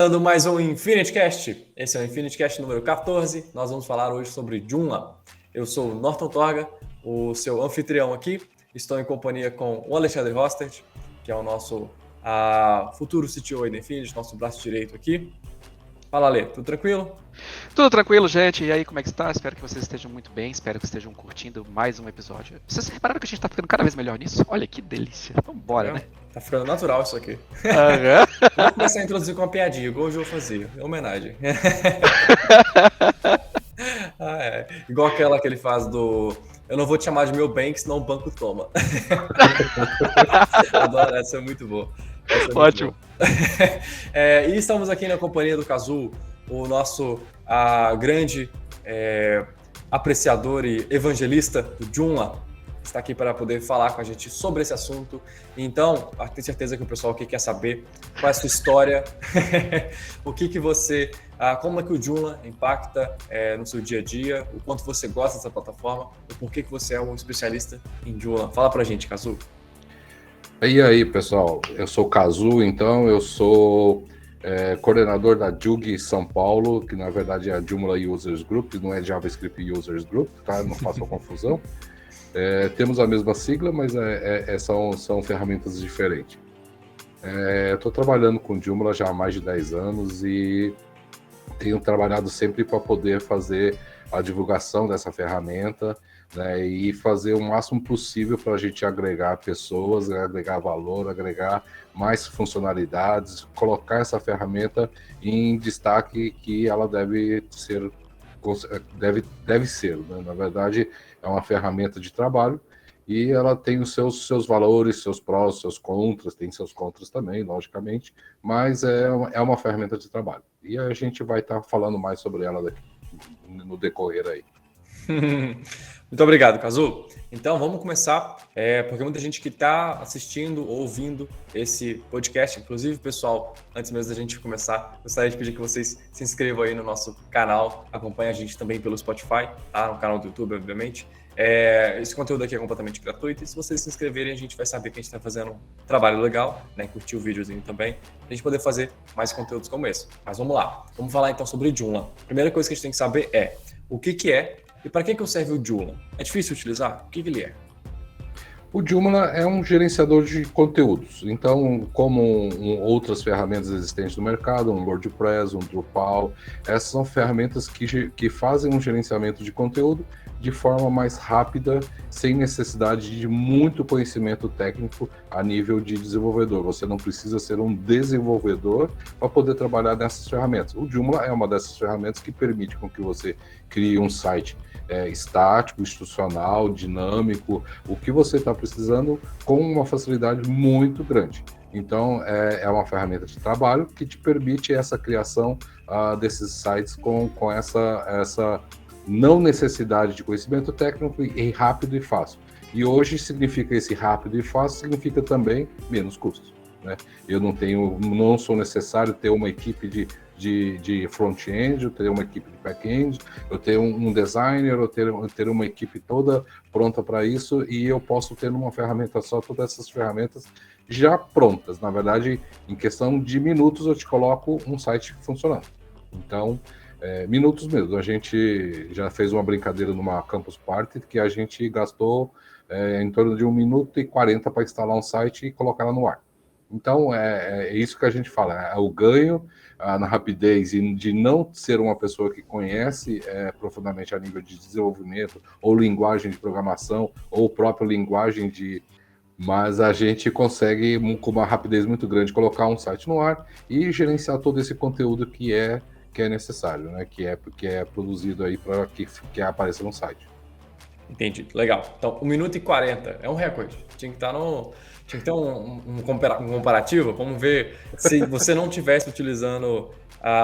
Começando mais um Infinity Cast. Esse é o Infinity Cast número 14. Nós vamos falar hoje sobre Joomla. Eu sou o Norton Torga, o seu anfitrião aqui. Estou em companhia com o Alexandre Rostert, que é o nosso futuro CTO aí da Infinity, nosso braço direito aqui. Fala, Ale, tudo tranquilo? Tudo tranquilo, gente? E aí, como é que está? Espero que vocês estejam muito bem, espero que estejam curtindo mais um episódio. Vocês repararam que a gente está ficando cada vez melhor nisso? Olha que delícia. Vambora, né? Tá ficando natural isso aqui. Aham. Vamos começar a introduzir com uma piadinha, igual hoje eu vou fazer, em homenagem. Igual aquela que ele faz do... Eu não vou te chamar de meu bem, que senão o banco toma. Adoro, essa é muito boa. Ótimo. E estamos aqui na companhia do Kazu, o nosso grande apreciador e evangelista do Joomla. Está aqui para poder falar com a gente sobre esse assunto. Então, tenho certeza que o pessoal aqui quer saber qual é a sua história, o que você, como é que o Joomla impacta no seu dia a dia, o quanto você gosta dessa plataforma, o porquê que você é um especialista em Joomla. Fala pra gente, Kazu. E aí, pessoal, eu sou o Kazu, então eu sou coordenador da JUG São Paulo, que na verdade é a Joomla Users Group, não é JavaScript Users Group, tá? Não façam confusão. Temos a mesma sigla, mas são ferramentas diferentes. Estou trabalhando com Joomla já há mais de 10 anos e tenho trabalhado sempre para poder fazer a divulgação dessa ferramenta, né, e fazer o máximo possível para a gente agregar pessoas, agregar valor, agregar mais funcionalidades, colocar essa ferramenta em destaque que ela deve ser, né? Na verdade, é uma ferramenta de trabalho e ela tem os seus valores, seus prós, seus contras, tem seus contras também, logicamente, mas é uma ferramenta de trabalho. E a gente vai estar falando mais sobre ela no decorrer aí. Muito obrigado, Kazu. Então vamos começar, porque muita gente que está assistindo ou ouvindo esse podcast, inclusive, pessoal, antes mesmo da gente começar, gostaria de pedir que vocês se inscrevam aí no nosso canal, acompanhem a gente também pelo Spotify, tá? No canal do YouTube, obviamente. Esse conteúdo aqui é completamente gratuito e se vocês se inscreverem, a gente vai saber que a gente está fazendo um trabalho legal, né? Curtir o videozinho também, pra gente poder fazer mais conteúdos como esse. Mas vamos lá, vamos falar então sobre Joomla. A primeira coisa que a gente tem que saber é o que é e para que serve o Joomla? É difícil utilizar? O que ele é? O Joomla é um gerenciador de conteúdos. Então, como outras ferramentas existentes no mercado, um WordPress, um Drupal, essas são ferramentas que fazem um gerenciamento de conteúdo de forma mais rápida, sem necessidade de muito conhecimento técnico a nível de desenvolvedor. Você não precisa ser um desenvolvedor para poder trabalhar nessas ferramentas. O Joomla é uma dessas ferramentas que permite com que você crie um site estático, institucional, dinâmico, o que você está precisando com uma facilidade muito grande. Então, é uma ferramenta de trabalho que te permite essa criação desses sites com essa não necessidade de conhecimento técnico e rápido e fácil. E hoje significa esse rápido e fácil, significa também menos custos, né? Eu não sou necessário ter uma equipe de front-end, eu ter uma equipe de back-end, eu ter um designer, eu ter uma equipe toda pronta para isso, e eu posso ter numa ferramenta só todas essas ferramentas já prontas. Na verdade, em questão de minutos, eu te coloco um site funcionando. Então, minutos mesmo. A gente já fez uma brincadeira numa Campus Party que a gente gastou em torno de 1 minuto e 40 para instalar um site e colocar ela no ar. Então, é isso que a gente fala, é o ganho na rapidez e de não ser uma pessoa que conhece profundamente a nível de desenvolvimento ou linguagem de programação ou própria linguagem mas a gente consegue, com uma rapidez muito grande, colocar um site no ar e gerenciar todo esse conteúdo que é necessário, né? Que é produzido aí para que apareça no site. Entendi, legal. Então, 1 minuto e 40 é um recorde. Tinha que ter um comparativo. Vamos ver se você não estivesse utilizando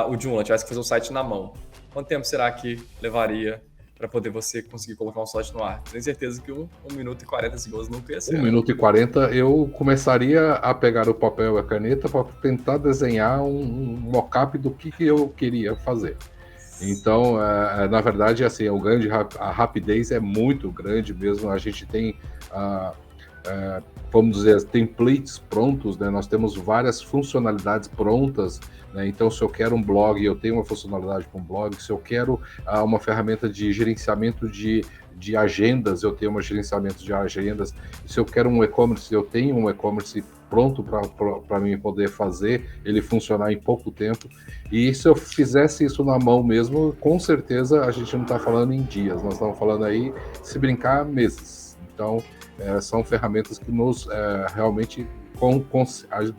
o Joomla, tivesse que fazer o site na mão. Quanto tempo será que levaria para poder você conseguir colocar um site no ar? Tenho certeza que 1 minuto e 40 segundos nunca ia ser. 1 minuto e 40, eu começaria a pegar o papel e a caneta para tentar desenhar um mock-up do que eu queria fazer. Então, na verdade, assim, a rapidez é muito grande mesmo. A gente tem vamos dizer, templates prontos, né? Nós temos várias funcionalidades prontas, né? Então, se eu quero um blog, eu tenho uma funcionalidade para um blog. Se eu quero uma ferramenta de gerenciamento de agendas, eu tenho um gerenciamento de agendas. Se eu quero um e-commerce, eu tenho um e-commerce pronto para mim poder fazer ele funcionar em pouco tempo. E se eu fizesse isso na mão mesmo, com certeza a gente não está falando em dias, nós estamos falando aí, se brincar, meses. Então, são ferramentas que nos realmente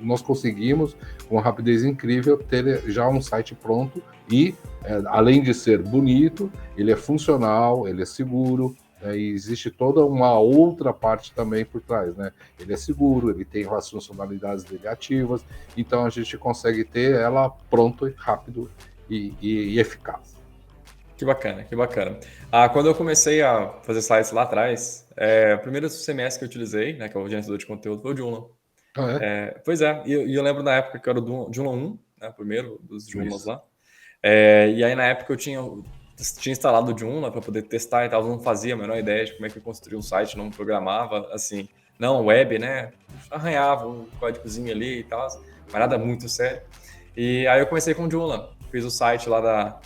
nós conseguimos, com uma rapidez incrível, ter já um site pronto e, além de ser bonito, ele é funcional, ele é seguro, e existe toda uma outra parte também por trás, né? Ele é seguro, ele tem as funcionalidades dele ativas, então a gente consegue ter ela pronto, rápido e eficaz. Que bacana, que bacana. Quando eu comecei a fazer sites lá atrás, o primeiro CMS que eu utilizei, né, que é o gerenciador de conteúdo, foi o Joomla. Pois é, e eu lembro na época que era o Joomla 1, né, o primeiro dos Joomlas lá. E aí na época eu tinha instalado o Joomla para poder testar e tal, eu não fazia a menor ideia de como é que eu construía um site, não programava, assim, não web, né, arranhava um códigozinho ali e tal, mas nada muito sério. E aí eu comecei com o Joomla, fiz o site lá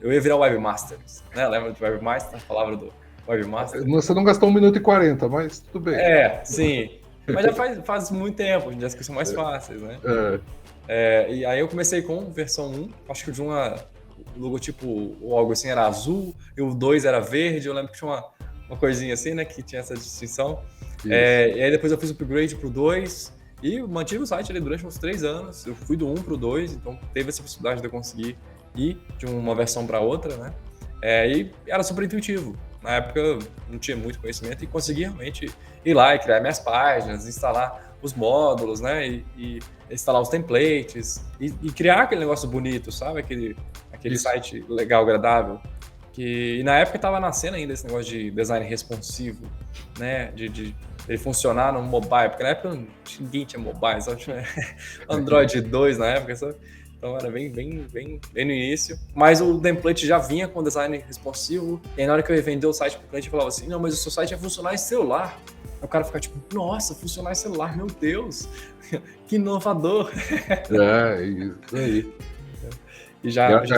eu ia virar Webmaster, né, lembra de Webmaster, a palavra do Webmaster? Você não gastou 1 minuto e 40, mas tudo bem. Sim, mas já faz muito tempo, já as coisas são mais fáceis, né? E aí eu comecei com versão 1, acho que o Joomla, o logotipo ou algo assim era azul, e o 2 era verde, eu lembro que tinha uma coisinha assim, né, que tinha essa distinção. E aí depois eu fiz o upgrade pro 2 e mantive o site ali durante uns 3 anos. Eu fui do 1 pro 2, então teve essa possibilidade de eu conseguir ir de uma versão para outra, né? E era super intuitivo. Na época eu não tinha muito conhecimento e consegui realmente ir lá e criar minhas páginas, instalar os módulos, né? E instalar os templates e criar aquele negócio bonito, sabe? Aquele site legal, agradável. E na época estava nascendo ainda esse negócio de design responsivo, né? De ele funcionar no mobile, porque na época ninguém tinha mobile, só tinha Android 2 na época, sabe? Então era bem no início. Mas o template já vinha com design responsivo. E aí na hora que eu ia vender o site pro cliente, eu falava assim, não, mas o seu site vai funcionar em celular. Aí o cara ficava tipo, nossa, funcionar em celular, meu Deus, que inovador. Isso aí.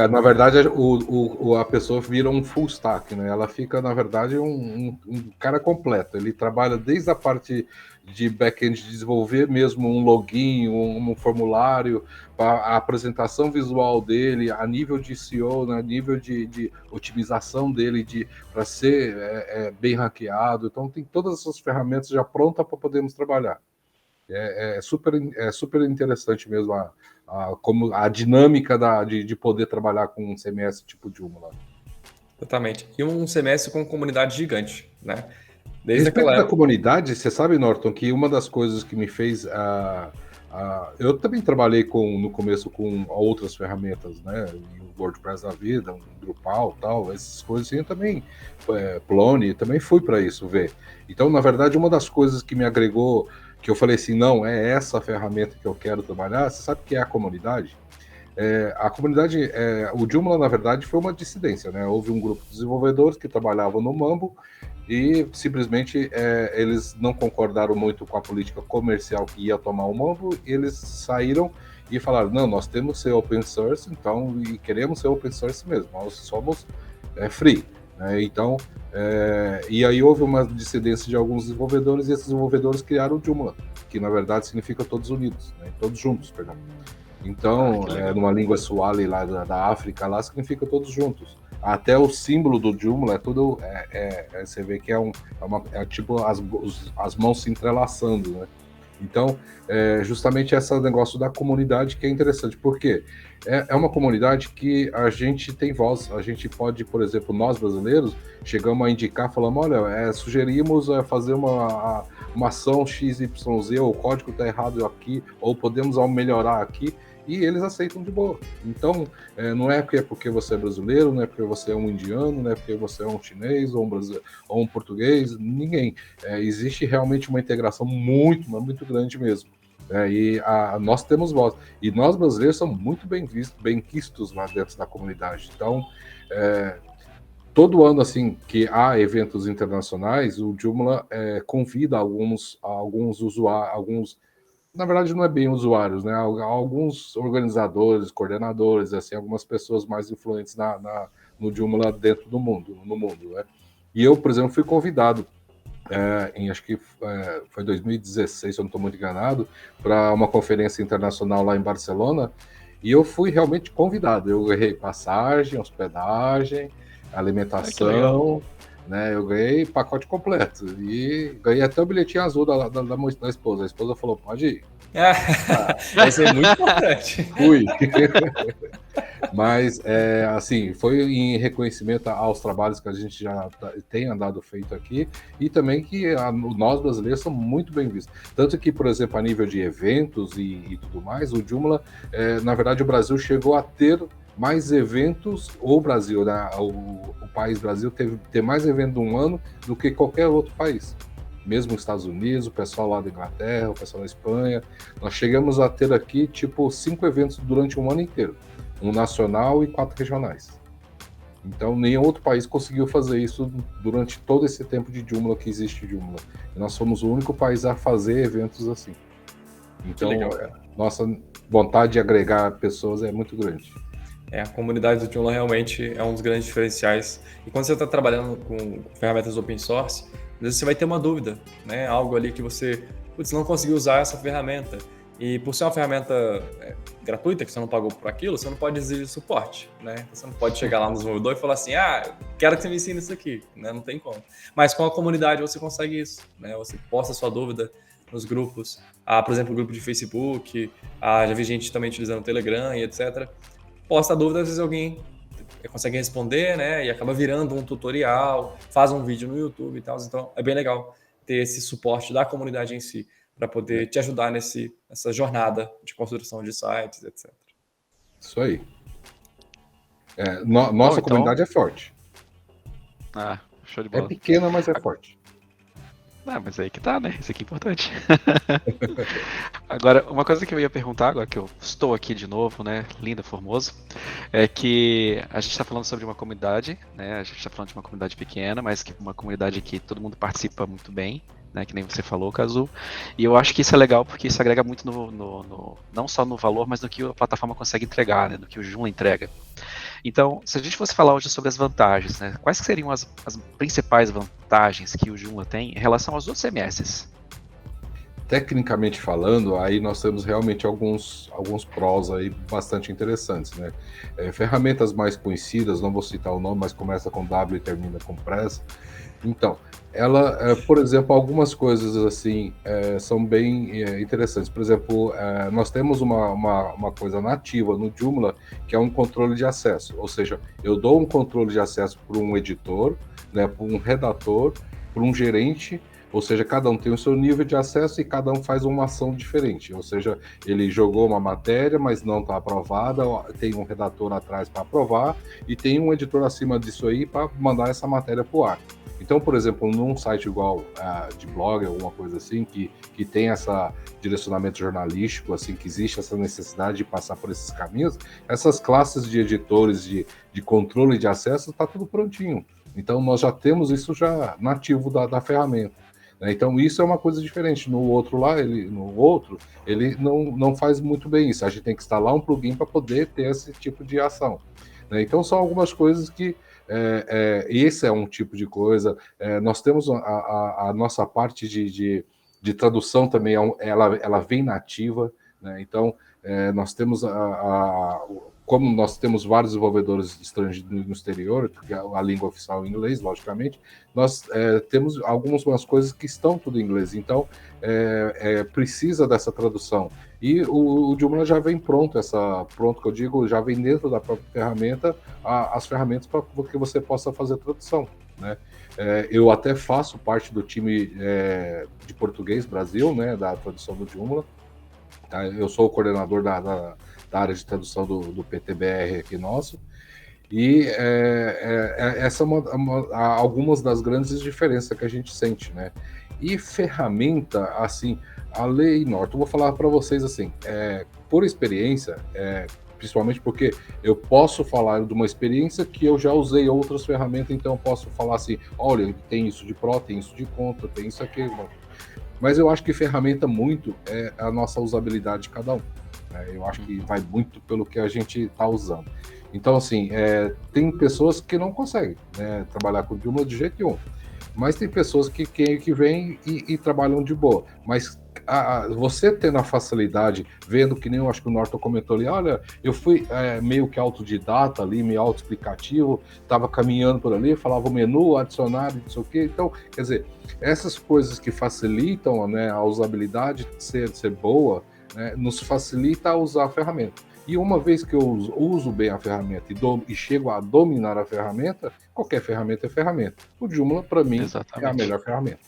Na verdade, a pessoa vira um full stack, né? Ela fica, na verdade, um cara completo. Ele trabalha desde a parte de back-end de desenvolver mesmo um login, um formulário, a apresentação visual dele, a nível de SEO, né? A nível de otimização dele para ser bem ranqueado. Então, tem todas essas ferramentas já prontas para podermos trabalhar. É super interessante mesmo como a dinâmica de poder trabalhar com um CMS tipo Joomla. Totalmente. E um CMS com comunidade gigante, né? Desde respeito da comunidade, você sabe, Norton, que uma das coisas que me fez... eu também trabalhei no começo com outras ferramentas, né? O WordPress da vida, um Drupal, tal, essas coisas assim, eu também... Plone, também fui para isso ver. Então, na verdade, uma das coisas que me agregou, que eu falei assim, não, é essa ferramenta que eu quero trabalhar, você sabe o que é a comunidade? A comunidade, o Joomla, na verdade, foi uma dissidência, né? Houve um grupo de desenvolvedores que trabalhavam no Mambo e simplesmente eles não concordaram muito com a política comercial que ia tomar o Mambo, e eles saíram e falaram, não, nós temos que ser open source, então, e queremos ser open source mesmo, nós somos free, né? Então, e aí houve uma dissidência de alguns desenvolvedores, e esses desenvolvedores criaram o Joomla, que na verdade significa todos unidos, né? Todos juntos, perdão. Então, numa língua Swahili lá da África, lá significa todos juntos. Até o símbolo do Joomla é tudo, você vê que é tipo as mãos se entrelaçando, né? Então, justamente esse negócio da comunidade que é interessante, porque é uma comunidade que a gente tem voz, a gente pode, por exemplo, nós brasileiros, chegamos a indicar, falamos, olha, sugerimos fazer uma ação XYZ, o código está errado aqui, ou podemos melhorar aqui, e eles aceitam de boa. Então, não é porque você é brasileiro, não é porque você é um indiano, não é porque você é um chinês ou um português, ninguém. Existe realmente uma integração muito grande mesmo. E nós temos voz. E nós brasileiros somos muito bem vistos lá dentro da comunidade. Então, todo ano, assim, que há eventos internacionais, o Joomla convida alguns usuários, na verdade não é bem usuários, né? Alguns organizadores, coordenadores, assim, algumas pessoas mais influentes no Joomla dentro do mundo, no mundo, né? E eu, por exemplo, fui convidado acho que foi 2016, se eu não estou muito enganado, para uma conferência internacional lá em Barcelona, e eu fui realmente convidado. Eu ganhei passagem, hospedagem, alimentação, né? Eu ganhei pacote completo e ganhei até o bilhetinho azul da esposa. A esposa falou: pode ir. Isso é muito importante. Fui. Mas, assim, foi em reconhecimento aos trabalhos que a gente já tem andado feito aqui e também que nós brasileiros somos muito bem vistos. Tanto que, por exemplo, a nível de eventos e tudo mais, o Joomla, na verdade, o Brasil chegou a ter mais eventos, ou o Brasil, né, o país Brasil ter mais eventos um ano do que qualquer outro país. Mesmo os Estados Unidos, o pessoal lá da Inglaterra, o pessoal da Espanha. Nós chegamos a ter aqui, tipo, 5 eventos durante um ano inteiro. Um nacional e 4 regionais. Então, nenhum outro país conseguiu fazer isso durante todo esse tempo de Joomla que existe Joomla. E nós somos o único país a fazer eventos assim. Então, nossa vontade de agregar pessoas é muito grande. A comunidade do Joomla realmente é um dos grandes diferenciais. E quando você está trabalhando com ferramentas open source, às vezes você vai ter uma dúvida, né? Algo ali que você não conseguiu usar essa ferramenta. E por ser uma ferramenta gratuita, que você não pagou por aquilo, você não pode exigir suporte, né? Você não pode chegar lá no desenvolvedor e falar assim, quero que você me ensine isso aqui, né? Não tem como. Mas com a comunidade você consegue isso, né? Você posta a sua dúvida nos grupos, por exemplo, o grupo de Facebook, já vi gente também utilizando o Telegram e etc. Posta a dúvida, às vezes alguém consegue responder, né? E acaba virando um tutorial, faz um vídeo no YouTube e tal. Então é bem legal ter esse suporte da comunidade em si, para poder te ajudar nessa jornada de construção de sites, etc. Isso aí. Nossa comunidade é forte. Show de bola. É pequena, mas é forte. Mas aí que tá, né? Isso aqui é importante. Agora, uma coisa que eu ia perguntar, agora que eu estou aqui de novo, né? Lindo, formoso, é que a gente está falando sobre uma comunidade, né? A gente está falando de uma comunidade pequena, mas que uma comunidade que todo mundo participa muito bem. Né, que nem você falou, Kazu. E eu acho que isso é legal porque isso agrega muito não só no valor, mas no que a plataforma consegue entregar, né, no que o Joomla entrega. Então, se a gente fosse falar hoje sobre as vantagens, né, quais seriam as principais vantagens que o Joomla tem em relação aos outros CMS? Tecnicamente falando, aí nós temos realmente alguns prós aí bastante interessantes, né? Ferramentas mais conhecidas, não vou citar o nome, mas começa com W e termina com Press. Então, ela, por exemplo, algumas coisas assim são bem interessantes. Por exemplo, nós temos uma coisa nativa no Joomla, que é um controle de acesso. Ou seja, eu dou um controle de acesso para um editor, né, para um redator, para um gerente. Ou seja, cada um tem o seu nível de acesso e cada um faz uma ação diferente. Ou seja, ele jogou uma matéria, mas não está aprovada, tem um redator atrás para aprovar e tem um editor acima disso aí para mandar essa matéria para o ar. Então, por exemplo, num site igual de blog, alguma coisa assim, que tem esse direcionamento jornalístico, assim, que existe essa necessidade de passar por esses caminhos, essas classes de editores de controle de acesso, está tudo prontinho. Então, nós já temos isso já nativo da ferramenta. Então, isso é uma coisa diferente. No outro lá, ele não faz muito bem isso. A gente tem que instalar um plugin para poder ter esse tipo de ação. Então, são algumas coisas que esse é um tipo de coisa. Nós temos a nossa parte de tradução também, ela vem nativa, né? Então, nós temos como nós temos vários desenvolvedores estrangeiros no exterior, a língua oficial é inglês, logicamente, nós temos algumas coisas que estão tudo em inglês, então precisa dessa tradução. E o Joomla já vem pronto, que eu digo, já vem dentro da própria ferramenta, as ferramentas para que você possa fazer a tradução, né? Eu até faço parte do time de português Brasil, né, da tradução do Joomla. Tá? Eu sou o coordenador da área de tradução do PTBR aqui nosso. E essa é algumas das grandes diferenças que a gente sente, né? E ferramenta, assim, a Lei Norton, eu vou falar para vocês assim, por experiência, principalmente porque eu posso falar de uma experiência que eu já usei outras ferramentas, então eu posso falar assim, olha, tem isso de pró, tem isso de contra, tem isso aqui. Mas eu acho que ferramenta muito é a nossa usabilidade de cada um. Eu acho que vai muito pelo que a gente está usando. Então, assim, tem pessoas que não conseguem, né, trabalhar com Joomla de jeito nenhum. Mas tem pessoas que vêm e trabalham de boa. Mas você tendo a facilidade, vendo que nem eu acho que o Norton comentou ali, olha, eu fui meio que autodidata ali, meio autoexplicativo, estava caminhando por ali, falava o menu, adicionar, não sei o quê. Então, quer dizer, essas coisas que facilitam, né, a usabilidade de ser boa, né, nos facilita a usar a ferramenta. E uma vez que eu uso bem a ferramenta e chego a dominar a ferramenta, qualquer ferramenta é ferramenta. O Joomla, para mim, é a melhor ferramenta.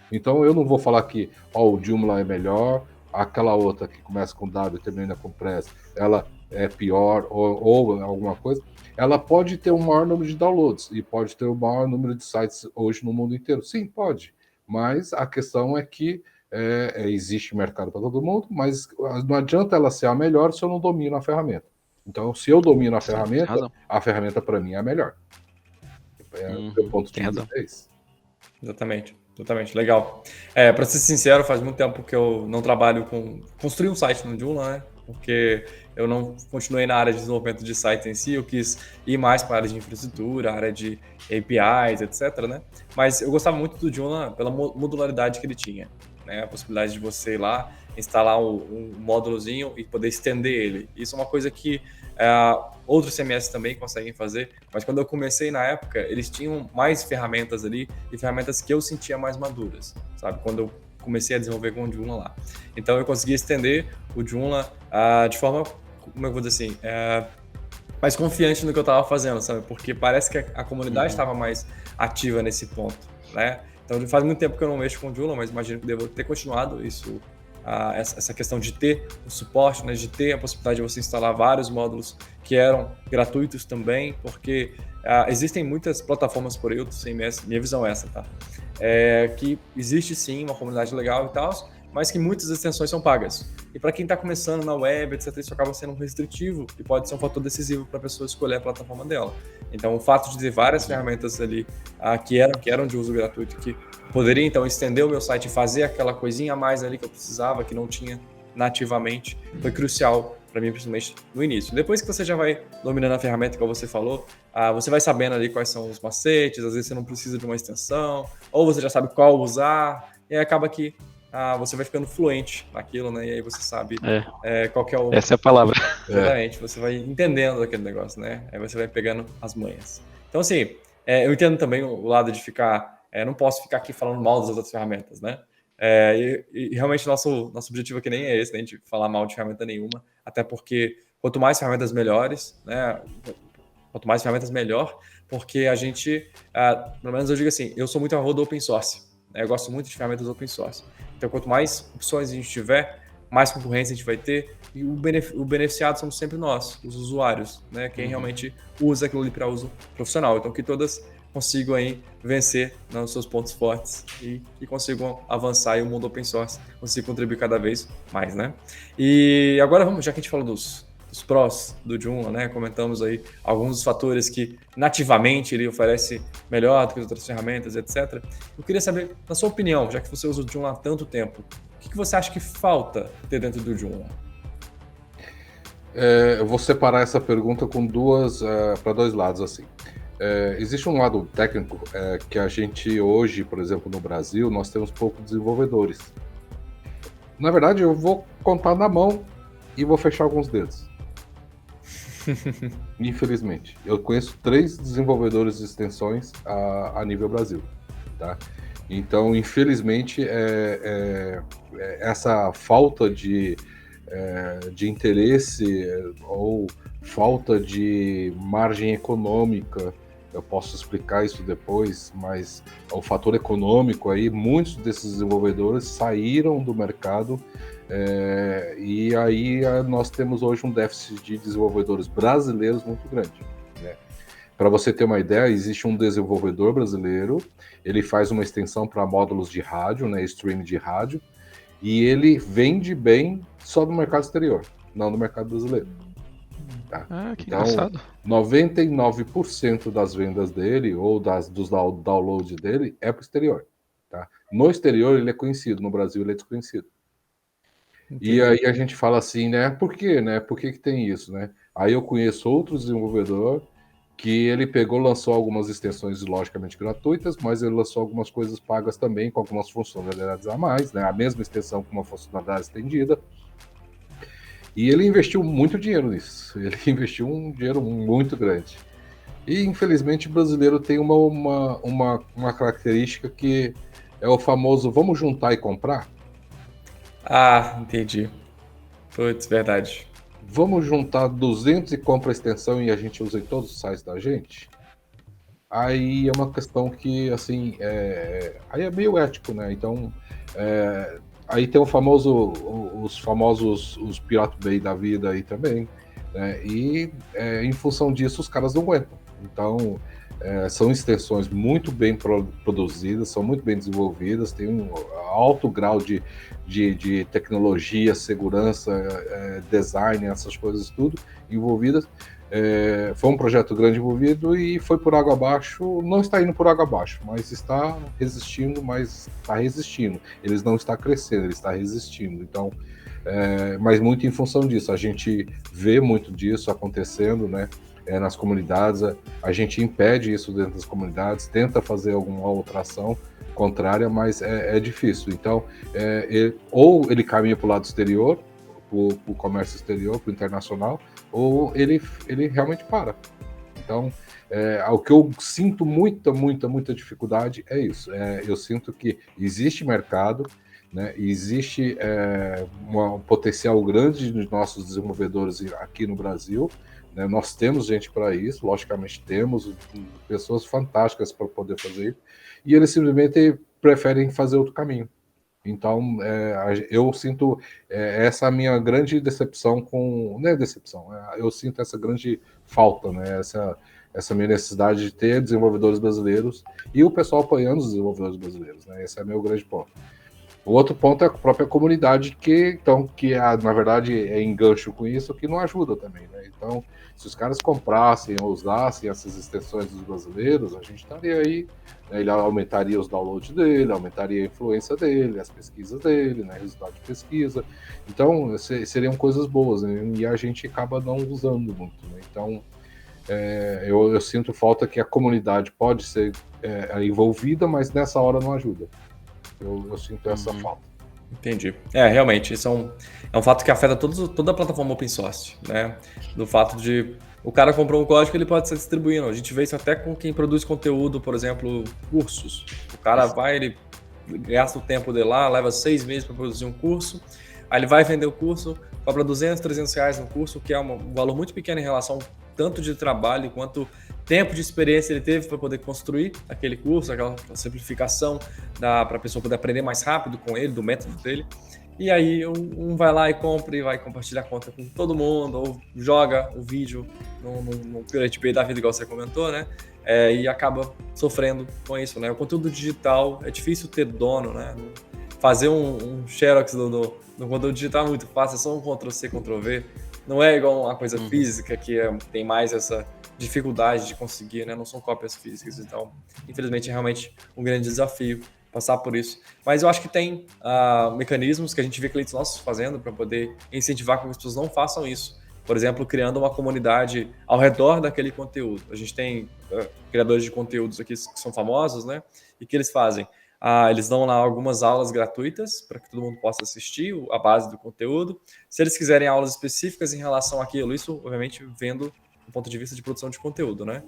Então, eu não vou falar que o Joomla é melhor, aquela outra que começa com W e termina com press, ela é pior ou alguma coisa. Ela pode ter um maior número de downloads e pode ter um maior número de sites hoje no mundo inteiro. Sim, pode. Mas a questão é que existe mercado para todo mundo, mas não adianta ela ser a melhor se eu não domino a ferramenta. Então, se eu domino a ferramenta para mim é a melhor. O meu ponto de vista é esse. Exatamente, legal. Para ser sincero, faz muito tempo que eu não trabalho com construir um site no Joomla, né? Porque eu não continuei na área de desenvolvimento de site em si, eu quis ir mais para a área de infraestrutura, área de APIs, etc, né? Mas eu gostava muito do Joomla pela modularidade que ele tinha, né? A possibilidade de você ir lá, instalar um módulozinho e poder estender ele. Isso é uma coisa que outros CMS também conseguem fazer, mas quando eu comecei na época, eles tinham mais ferramentas ali e ferramentas que eu sentia mais maduras, sabe? Quando eu comecei a desenvolver com o Joomla lá. Então eu consegui estender o Joomla de forma, como eu vou dizer assim, mais confiante no que eu estava fazendo, sabe? Porque parece que a comunidade estava mais ativa nesse ponto, né? Então faz muito tempo que eu não mexo com o Joomla, mas imagino que devo ter continuado isso, essa questão de ter o suporte, né, de ter a possibilidade de você instalar vários módulos que eram gratuitos também, porque existem muitas plataformas por aí, do CMS, minha visão é essa, tá? Que existe sim uma comunidade legal e tal, mas que muitas extensões são pagas. E para quem está começando na web, etc., isso acaba sendo restritivo e pode ser um fator decisivo para a pessoa escolher a plataforma dela. Então, o fato de ter várias ferramentas ali que eram de uso gratuito, que poderia então estender o meu site e fazer aquela coisinha a mais ali que eu precisava, que não tinha nativamente, foi crucial para mim, principalmente no início. Depois que você já vai dominando a ferramenta, como você falou, você vai sabendo ali quais são os macetes, às vezes você não precisa de uma extensão, ou você já sabe qual usar, e aí acaba que você vai ficando fluente naquilo, né? E aí você sabe qual que é o... Essa é a palavra. Exatamente, você vai entendendo aquele negócio, né? Aí você vai pegando as manhas. Então, assim, eu entendo também o lado de ficar... não posso ficar aqui falando mal das outras ferramentas, né? E realmente nosso objetivo aqui nem é esse, né? De falar mal de ferramenta nenhuma, até porque quanto mais ferramentas melhores, né? Quanto mais ferramentas melhor, porque a gente, pelo menos eu digo assim, eu sou muito a favor do open source, né? Eu gosto muito de ferramentas open source. Então, quanto mais opções a gente tiver, mais concorrência a gente vai ter, e o beneficiado somos sempre nós, os usuários, né? Quem realmente usa aquilo ali para uso profissional. Então, que todas consigam aí vencer nos seus pontos fortes e consigam avançar e o mundo open source consiga contribuir cada vez mais, né? E agora vamos, já que a gente falou dos prós do Joomla, né? Comentamos aí alguns dos fatores que nativamente ele oferece melhor do que as outras ferramentas, etc. Eu queria saber, na sua opinião, já que você usa o Joomla há tanto tempo, o que você acha que falta ter dentro do Joomla? Eu vou separar essa pergunta com para dois lados, assim. Existe um lado técnico que a gente hoje, por exemplo, no Brasil, nós temos poucos desenvolvedores. Na verdade, eu vou contar na mão e vou fechar alguns dedos. Infelizmente. Eu conheço 3 desenvolvedores de extensões a nível Brasil. Tá? Então, infelizmente, essa falta de interesse ou falta de margem econômica, eu posso explicar isso depois, mas o fator econômico aí, muitos desses desenvolvedores saíram do mercado e aí nós temos hoje um déficit de desenvolvedores brasileiros muito grande, né? Para você ter uma ideia, existe um desenvolvedor brasileiro, ele faz uma extensão para módulos de rádio, né, streaming de rádio, e ele vende bem só no mercado exterior, não no mercado brasileiro. Tá? Que Então, engraçado. 99% das vendas dele ou dos downloads dele é para o exterior. Tá? No exterior ele é conhecido, no Brasil ele é desconhecido. E Entendi. aí a gente fala assim, né? Por quê, né? Por que tem isso, né? Aí eu conheço outro desenvolvedor que ele pegou, lançou algumas extensões logicamente gratuitas, mas ele lançou algumas coisas pagas também, com algumas funcionalidades a mais, né? A mesma extensão com uma funcionalidade estendida. E ele investiu muito dinheiro nisso. Ele investiu um dinheiro muito grande. E infelizmente o brasileiro tem uma característica que é o famoso vamos juntar e comprar. Entendi. Putz, verdade. Vamos juntar 200 e compra a extensão e a gente usa em todos os sites da gente? Aí é uma questão que, assim, aí é meio ético, né? Então, aí tem os famosos, os Pirate Bay da vida aí também, né? E em função disso os caras não aguentam. Então, são extensões muito bem produzidas, são muito bem desenvolvidas, tem um alto grau de tecnologia, segurança, design, essas coisas tudo envolvidas. Foi um projeto grande envolvido e foi por água abaixo, não está indo por água abaixo, mas está resistindo, Eles não está crescendo, ele está resistindo. Então, mas muito em função disso, a gente vê muito disso acontecendo, né? Nas comunidades, a gente impede isso dentro das comunidades, tenta fazer alguma outra ação contrária, mas é difícil. Então, ou ele caminha para o lado exterior, para o comércio exterior, para o internacional, ou ele realmente para. Então, o que eu sinto muita dificuldade é isso. Eu sinto que existe mercado, né, existe um potencial grande de nossos desenvolvedores aqui no Brasil, né, nós temos gente para isso, logicamente temos pessoas fantásticas para poder fazer isso, e eles simplesmente preferem fazer outro caminho. Então, eu sinto essa minha grande decepção com... Não é decepção, eu sinto essa grande falta, né? Essa minha necessidade de ter desenvolvedores brasileiros e o pessoal apoiando os desenvolvedores brasileiros, né? Esse é meu grande ponto. O outro ponto é a própria comunidade que na verdade é engancho com isso, que não ajuda também, né? Então, se os caras comprassem ou usassem essas extensões dos brasileiros, a gente estaria aí, né? Ele aumentaria os downloads dele, aumentaria a influência dele, as pesquisas dele, né? Resultado de pesquisa. Então, seriam coisas boas, né? E a gente acaba não usando muito, né? Então, eu sinto falta que a comunidade pode ser envolvida, mas nessa hora não ajuda. Eu sinto essa falta. Entendi. Realmente, isso é um fato que afeta toda a plataforma open source, né? Do fato de o cara comprou um código, ele pode ser distribuindo. A gente vê isso até com quem produz conteúdo, por exemplo, cursos. O cara vai, ele gasta o tempo dele lá, leva 6 meses para produzir um curso, aí ele vai vender o curso, cobra 200, 300 reais no curso, que é um valor muito pequeno em relação tanto de trabalho quanto tempo de experiência ele teve para poder construir aquele curso, aquela simplificação para a pessoa poder aprender mais rápido com ele, do método dele. E aí um vai lá e compra e vai compartilhar a conta com todo mundo, ou joga o vídeo no Pirate Bay da vida, igual você comentou, né? E acaba sofrendo com isso, né? O conteúdo digital é difícil ter dono, né? Fazer um xerox do conteúdo digital é muito fácil, é só um Ctrl+C, Ctrl+V. Não é igual uma coisa física que tem mais essa dificuldade de conseguir, né? Não são cópias físicas, então, infelizmente, é realmente um grande desafio passar por isso. Mas eu acho que tem mecanismos que a gente vê clientes nossos fazendo para poder incentivar que as pessoas não façam isso. Por exemplo, criando uma comunidade ao redor daquele conteúdo. A gente tem criadores de conteúdos aqui que são famosos, né? E que eles fazem? Eles dão lá algumas aulas gratuitas para que todo mundo possa assistir a base do conteúdo. Se eles quiserem aulas específicas em relação àquilo, isso, obviamente, vendo do ponto de vista de produção de conteúdo, né?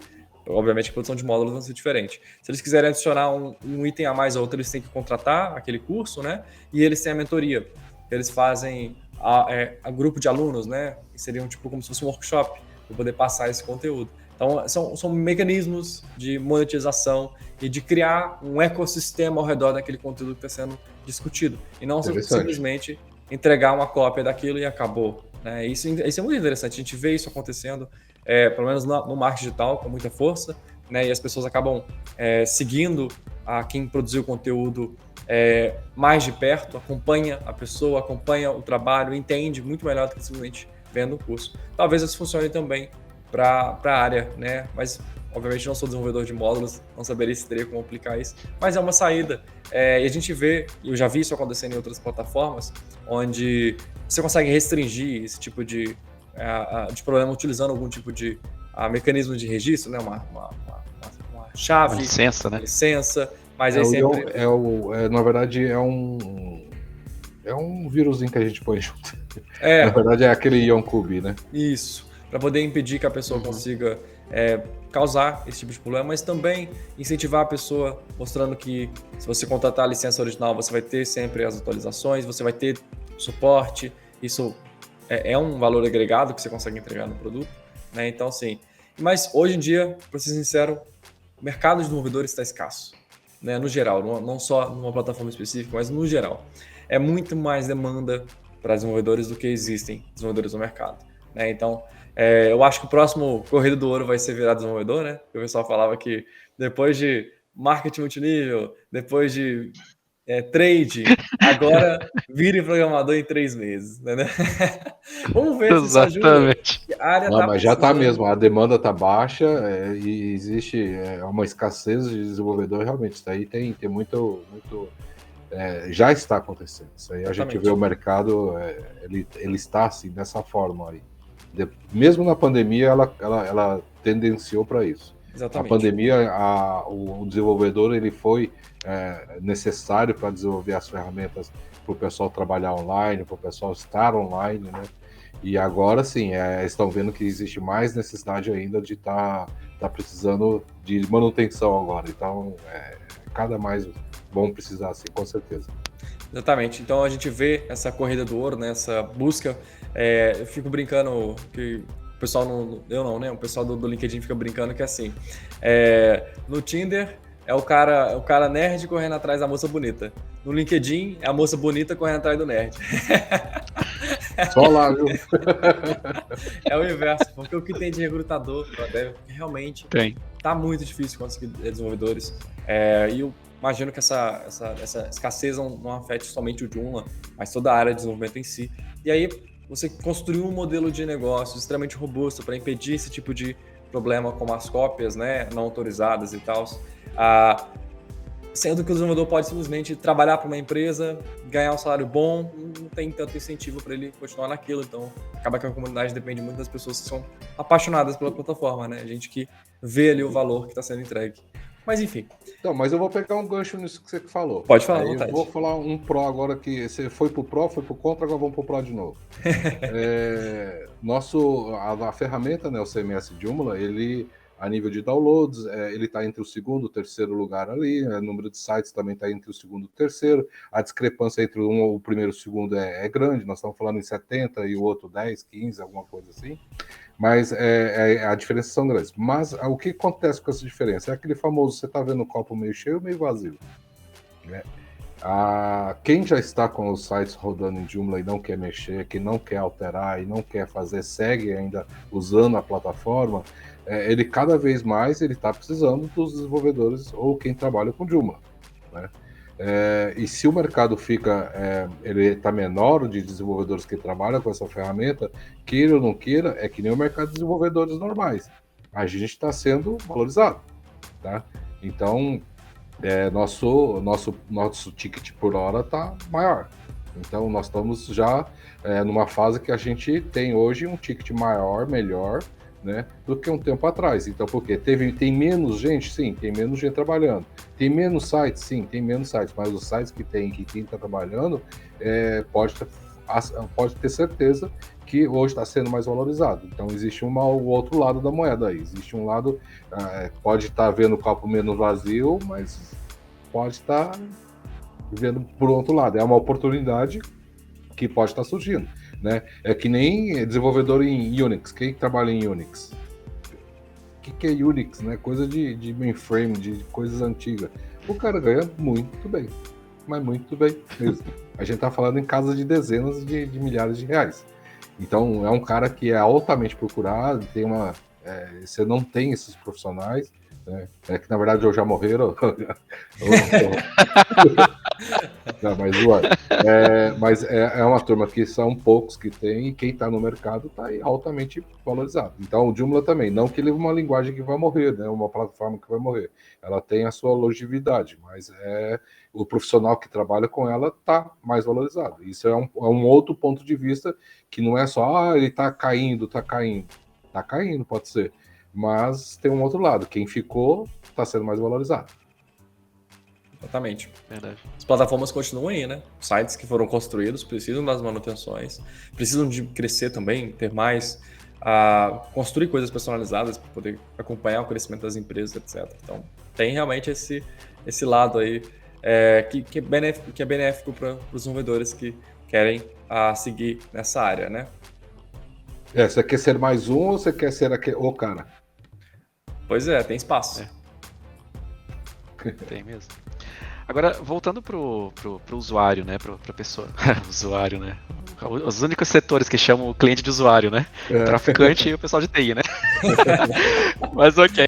Obviamente, a produção de módulos vai ser diferente. Se eles quiserem adicionar um item a mais ou outro, eles têm que contratar aquele curso, né? E eles têm a mentoria. Eles fazem a grupo de alunos, né? Que seriam tipo como se fosse um workshop para poder passar esse conteúdo. Então, são mecanismos de monetização e de criar um ecossistema ao redor daquele conteúdo que está sendo discutido. E não simplesmente entregar uma cópia daquilo e acabou. Né? Isso é muito interessante. A gente vê isso acontecendo, pelo menos no marketing digital, com muita força. Né? E as pessoas acabam seguindo a quem produziu o conteúdo mais de perto, acompanha a pessoa, acompanha o trabalho, entende muito melhor do que simplesmente vendo o curso. Talvez isso funcione também para a área, né? Mas, obviamente, não sou desenvolvedor de módulos, não saberia se teria como aplicar isso, mas é uma saída. E a gente vê, eu já vi isso acontecendo em outras plataformas, onde você consegue restringir esse tipo de problema utilizando algum tipo de mecanismo de registro, né? Uma chave, uma licença, né? Licença, mas aí sempre... na verdade, é um vírusinho que a gente põe junto. Na verdade, é aquele Yonkub, né? Isso, para poder impedir que a pessoa consiga causar esse tipo de problema, mas também incentivar a pessoa, mostrando que se você contratar a licença original, você vai ter sempre as atualizações, você vai ter suporte, isso é um valor agregado que você consegue entregar no produto, né? Então, assim, mas hoje em dia, para ser sincero, o mercado de desenvolvedores está escasso, né? No geral, não só numa plataforma específica, mas no geral. É muito mais demanda para desenvolvedores do que existem desenvolvedores no mercado, né? Então, eu acho que o próximo Corrida do Ouro vai ser virar desenvolvedor, né? O pessoal falava que depois de marketing multinível, depois de trade, agora vire programador em 3 meses, né? Vamos ver se isso ajuda. Exatamente. A área Não, mas já está precisando. mesmo, a demanda está baixa e existe uma escassez de desenvolvedor, realmente. Isso aí tem muito já está acontecendo. Isso aí a gente vê o mercado, ele está assim, dessa forma aí. Mesmo na pandemia, ela tendenciou para isso. Exatamente. A pandemia, o desenvolvedor ele foi necessário para desenvolver as ferramentas para o pessoal trabalhar online, para o pessoal estar online, né? E agora sim, estão vendo que existe mais necessidade ainda de estar precisando de manutenção agora. Então, cada mais vão precisar, sim, com certeza. Exatamente. Então a gente vê essa corrida do ouro, né? Essa busca. Eu fico brincando que o pessoal né? O pessoal do LinkedIn fica brincando que assim, no Tinder é o cara nerd correndo atrás da moça bonita. No LinkedIn é a moça bonita correndo atrás do nerd. Só lá, viu? É o inverso, porque o que tem de recrutador realmente tá muito difícil conseguir desenvolvedores. E eu imagino que essa escassez não afete somente o Joomla, mas toda a área de desenvolvimento em si. E aí você construiu um modelo de negócio extremamente robusto para impedir esse tipo de problema, como as cópias, né, não autorizadas e tal. Sendo que o desenvolvedor pode simplesmente trabalhar para uma empresa, ganhar um salário bom, não tem tanto incentivo para ele continuar naquilo. Então, acaba que a comunidade depende muito das pessoas que são apaixonadas pela plataforma, né? Gente que vê ali o valor que está sendo entregue. Mas, enfim. Então, mas eu vou pegar um gancho nisso que você falou. Pode falar, à vontade. Eu vou falar um pró agora, que você foi pro pró, foi pro contra, agora vamos pro pró de novo. A ferramenta, né, o CMS Joomla, ele... A nível de downloads, ele está entre o segundo e o terceiro lugar ali. O número de sites também está entre o segundo e o terceiro. A discrepância entre o primeiro e o segundo é grande. Nós estamos falando em 70 e o outro 10, 15, alguma coisa assim. Mas a diferença são grandes. Mas o que acontece com essa diferença? É aquele famoso, você está vendo o copo meio cheio ou meio vazio, né? Quem já está com os sites rodando em Joomla e não quer mexer, que não quer alterar e não quer fazer, segue ainda usando a plataforma, ele cada vez mais ele está precisando dos desenvolvedores ou quem trabalha com Joomla, né? E se o mercado ele está menor de desenvolvedores que trabalham com essa ferramenta, queira ou não queira, é que nem o mercado de desenvolvedores normais. A gente está sendo valorizado, tá? Então, nosso ticket por hora está maior. Então, nós estamos já numa fase que a gente tem hoje um ticket maior, melhor, né, do que um tempo atrás. Então, por quê? Tem menos gente? Sim, tem menos gente trabalhando. Tem menos sites? Sim, tem menos sites. Mas os sites que quem está trabalhando, pode ter certeza que hoje está sendo mais valorizado. Então, existe o outro lado da moeda aí. Existe um lado, pode estar vendo o copo menos vazio, mas pode estar vendo por outro lado. É uma oportunidade que pode estar surgindo, né? É que nem desenvolvedor em Unix. Quem trabalha em Unix? O que é Unix, né? Coisa de mainframe, de coisas antigas. O cara ganha muito bem, mas muito bem mesmo. A gente está falando em casas de dezenas de milhares de reais. Então, é um cara que é altamente procurado, você não tem esses profissionais, né? É que na verdade ou já morreram. Não, mas é uma turma que são poucos que tem, e quem está no mercado está altamente valorizado. Então o Joomla também, não que ele é uma linguagem que vai morrer, né? Uma plataforma que vai morrer. Ela tem a sua longevidade, mas o profissional que trabalha com ela está mais valorizado. Isso é um outro ponto de vista, que não é só, ele está caindo. Está caindo, pode ser. Mas tem um outro lado, quem ficou está sendo mais valorizado. Exatamente. Verdade. As plataformas continuam aí, né? Sites que foram construídos precisam das manutenções, precisam de crescer também, ter mais, construir coisas personalizadas para poder acompanhar o crescimento das empresas, etc. Então, tem realmente esse lado aí que é benéfico para os desenvolvedores que querem seguir nessa área, né? Você quer ser mais um ou você quer ser o cara? Pois é, tem espaço. Tem mesmo. Agora, voltando pro usuário, né? Pra pessoa. Usuário, né? Os únicos setores que chamam o cliente de usuário, né? O traficante e o pessoal de TI, né? Mas ok.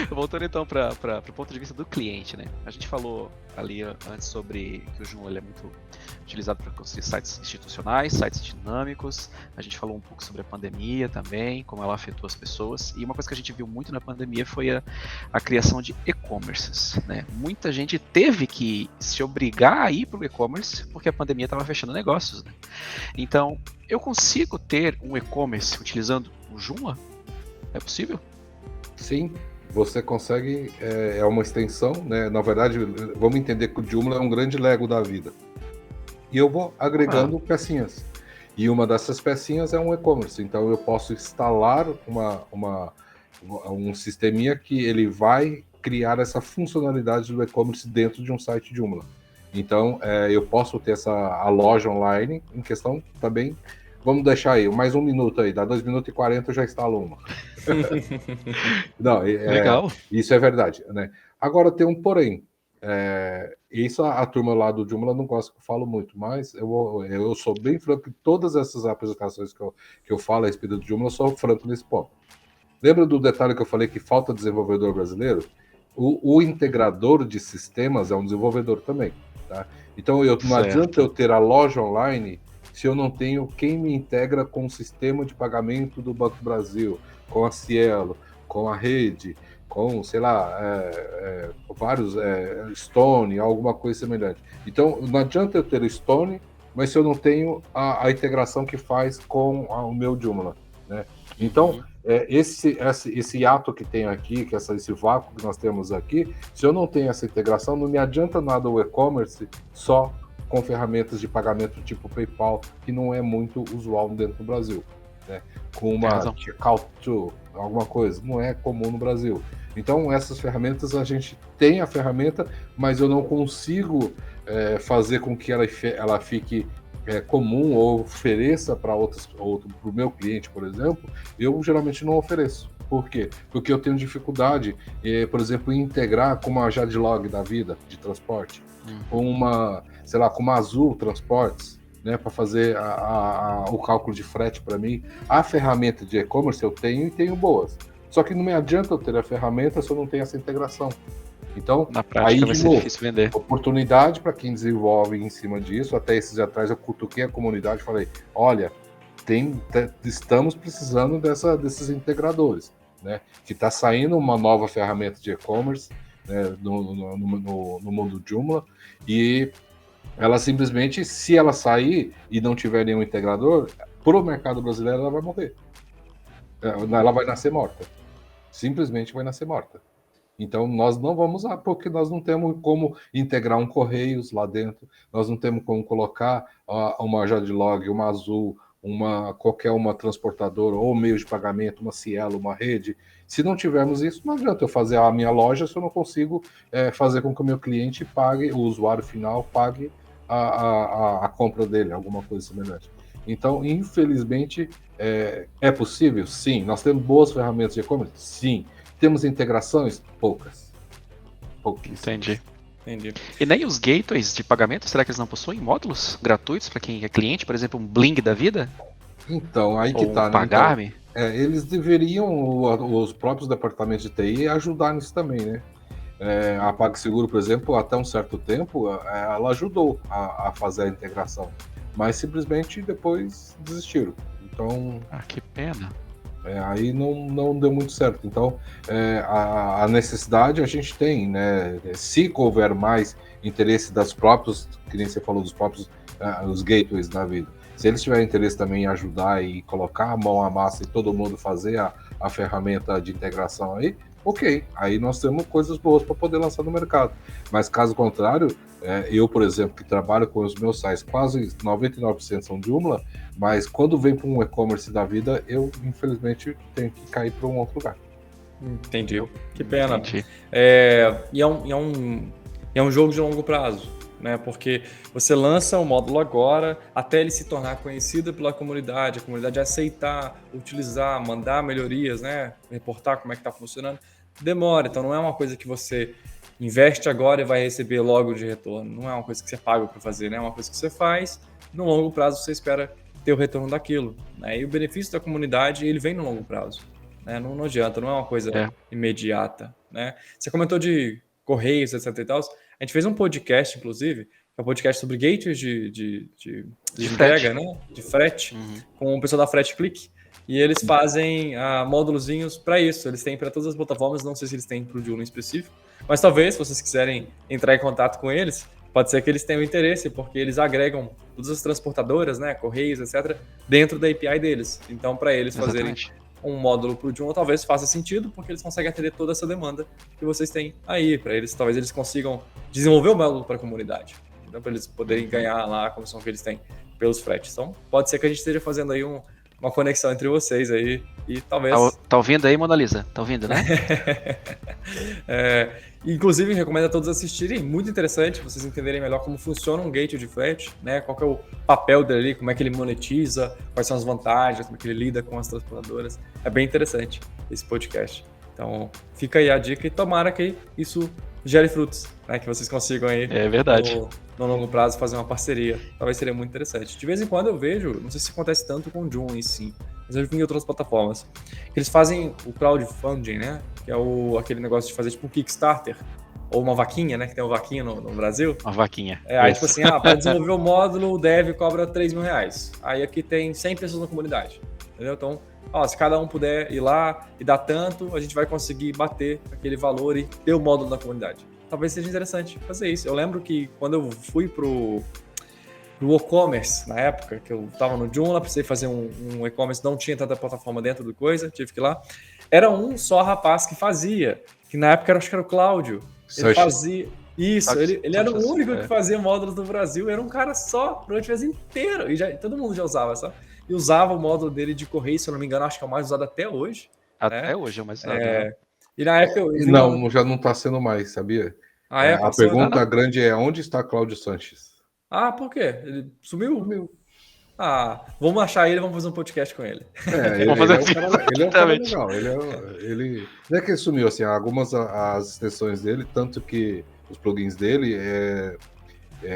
Voltando então para o ponto de vista do cliente, né? A gente falou ali antes sobre que o Joomla é muito utilizado para construir sites institucionais, sites dinâmicos. A gente falou um pouco sobre a pandemia também, como ela afetou as pessoas. E uma coisa que a gente viu muito na pandemia foi a criação de e-commerces, né? Muita gente teve que se obrigar a ir para o e-commerce porque a pandemia estava fechando negócios, né? Então, eu consigo ter um e-commerce utilizando o Joomla? É possível? Sim, você consegue, é uma extensão, né? Na verdade, vamos entender que o Joomla é um grande Lego da vida. E eu vou agregando pecinhas. E uma dessas pecinhas é um e-commerce. Então eu posso instalar um sisteminha que ele vai criar essa funcionalidade do e-commerce dentro de um site Joomla. Então eu posso ter a loja online em questão também. Vamos deixar aí, mais 1 minuto aí, dá 2 minutos e 40 eu já instalo uma. Não, Legal. Isso é verdade, né? Agora tem um porém. Isso a turma lá do Joomla não gosta que eu falo muito, mas eu sou bem franco em todas essas apresentações que eu falo a respeito do Joomla, eu sou franco nesse ponto. Lembra do detalhe que eu falei que falta desenvolvedor brasileiro? O integrador de sistemas é um desenvolvedor também, tá? Então não adianta eu ter a loja online se eu não tenho quem me integra com o sistema de pagamento do Banco do Brasil, com a Cielo, com a rede, com, sei lá, vários, Stone, alguma coisa semelhante. Então, não adianta eu ter o Stone, mas se eu não tenho a integração que faz com o meu Joomla, né? Então, esse ato que tem aqui, esse vácuo que nós temos aqui, se eu não tenho essa integração, não me adianta nada o e-commerce só com ferramentas de pagamento tipo PayPal, que não é muito usual dentro do Brasil, né? Com uma checkout to, alguma coisa, não é comum no Brasil. Então, essas ferramentas, a gente tem a ferramenta, mas eu não consigo fazer com que ela fique comum ou ofereça para o meu cliente, por exemplo. Eu geralmente não ofereço. Por quê? Porque eu tenho dificuldade, por exemplo, em integrar com uma Jadlog da vida de transporte, com uma Azul Transportes, né, para fazer o cálculo de frete para mim. A ferramenta de e-commerce eu tenho e tenho boas. Só que não me adianta eu ter a ferramenta se eu não tenho essa integração. Então, na prática vai ser difícil vender. Oportunidade para quem desenvolve em cima disso. Até esses dias atrás eu cutuquei a comunidade e falei, olha, estamos precisando desses integradores, né? Que está saindo uma nova ferramenta de e-commerce, né, no mundo Joomla, e ela simplesmente, se ela sair e não tiver nenhum integrador, para o mercado brasileiro ela vai morrer. Ela vai nascer morta. Simplesmente vai nascer morta. Então, nós não vamos lá, porque nós não temos como integrar um Correios lá dentro, nós não temos como colocar uma Jadlog, uma Azul, qualquer uma transportadora, ou meio de pagamento, uma Cielo, uma rede. Se não tivermos isso, não adianta eu fazer a minha loja se eu não consigo fazer com que o meu cliente pague, o usuário final pague a compra dele, alguma coisa semelhante. Então, infelizmente, é possível? Sim. Nós temos boas ferramentas de e-commerce? Sim. Temos integrações? Poucas. Entendi. E nem os gateways de pagamento, será que eles não possuem módulos gratuitos para quem é cliente? Por exemplo, um Bling da vida? Então, aí que ou tá, um Pagar.me? Eles deveriam, os próprios departamentos de TI, ajudar nisso também, né? A PagSeguro, por exemplo, até um certo tempo, ela ajudou a fazer a integração, mas simplesmente depois desistiram. Então, que pena. aí não deu muito certo. Então, a necessidade a gente tem, né? Se houver mais interesse das próprios, que nem você falou, dos próprios os gateways da vida, se eles tiverem interesse também em ajudar e colocar a mão à massa e todo mundo fazer a ferramenta de integração aí, ok, aí nós temos coisas boas para poder lançar no mercado. Mas caso contrário, eu, por exemplo, que trabalho com os meus sites, quase 99% são Joomla, mas quando vem para um e-commerce da vida, eu, infelizmente, tenho que cair para um outro lugar. Entendi. Que pena. Entendi. E é um jogo de longo prazo, né? Porque você lança o módulo agora, até ele se tornar conhecido pela comunidade, a comunidade aceitar, utilizar, mandar melhorias, né? Reportar como é que está funcionando, demora. Então não é uma coisa que você investe agora e vai receber logo de retorno. Não é uma coisa que você paga para fazer, né? É uma coisa que você faz, no longo prazo você espera ter o retorno daquilo, né? E o benefício da comunidade, ele vem no longo prazo, né? Não adianta, não é uma coisa imediata, né? Você comentou de correios, etc e tal. A gente fez um podcast, inclusive, que é um podcast sobre gateways de entrega, né? De frete, com o pessoal da Frete Click. E eles fazem módulozinhos para isso. Eles têm para todas as plataformas, não sei se eles têm para o Joomla em específico, mas talvez, se vocês quiserem entrar em contato com eles, pode ser que eles tenham interesse, porque eles agregam todas as transportadoras, né? Correios, etc., dentro da API deles. Então, para eles fazerem um módulo para o Joomla talvez faça sentido, porque eles conseguem atender toda essa demanda que vocês têm aí. Para eles, talvez eles consigam desenvolver o módulo para a comunidade, então, para eles poderem ganhar lá a comissão que eles têm pelos fretes. Então, pode ser que a gente esteja fazendo aí uma conexão entre vocês aí e talvez... Tá ouvindo aí, Mona Lisa? Tá ouvindo, né? Inclusive, recomendo a todos assistirem. Muito interessante, vocês entenderem melhor como funciona um gateway de frete, né? Qual que é o papel dele, como é que ele monetiza, quais são as vantagens, como é que ele lida com as transportadoras. É bem interessante esse podcast. Então, fica aí a dica e tomara que isso gere frutos, né? Que vocês consigam aí no longo prazo fazer uma parceria. Talvez seria muito interessante. De vez em quando eu vejo, não sei se acontece tanto com o Joomla em si, mas eu vi em outras plataformas, que eles fazem o crowdfunding, né? Que é aquele negócio de fazer tipo um Kickstarter, ou uma vaquinha, né? Que tem uma vaquinha no Brasil. Uma vaquinha. Aí tipo assim, para desenvolver o módulo, o dev cobra R$3.000. Aí aqui tem 100 pessoas na comunidade, entendeu? Então, se cada um puder ir lá e dar tanto, a gente vai conseguir bater aquele valor e ter o módulo na comunidade. Talvez seja interessante fazer isso. Eu lembro que quando eu fui pro WooCommerce, na época, que eu tava no Joomla, precisei fazer um e-commerce, não tinha tanta plataforma dentro do coisa, tive que ir lá. Era um só rapaz que fazia, que na época acho que era o Cláudio. Ele fazia isso, ele era o único que fazia módulos no Brasil, era um cara só, pro WordPress inteiro, e todo mundo já usava, sabe? E usava o módulo dele de correio, se eu não me engano, acho que é o mais usado até hoje. Até hoje é o mais usado. E na época... já não está sendo mais, sabia? A Passou, pergunta grande é, onde está Cláudio Sanches? Por quê? Ele sumiu? Vamos achar ele e vamos fazer um podcast com ele. Ele é um cara legal. Ele não é que ele sumiu, assim, algumas as extensões dele, tanto que os plugins dele,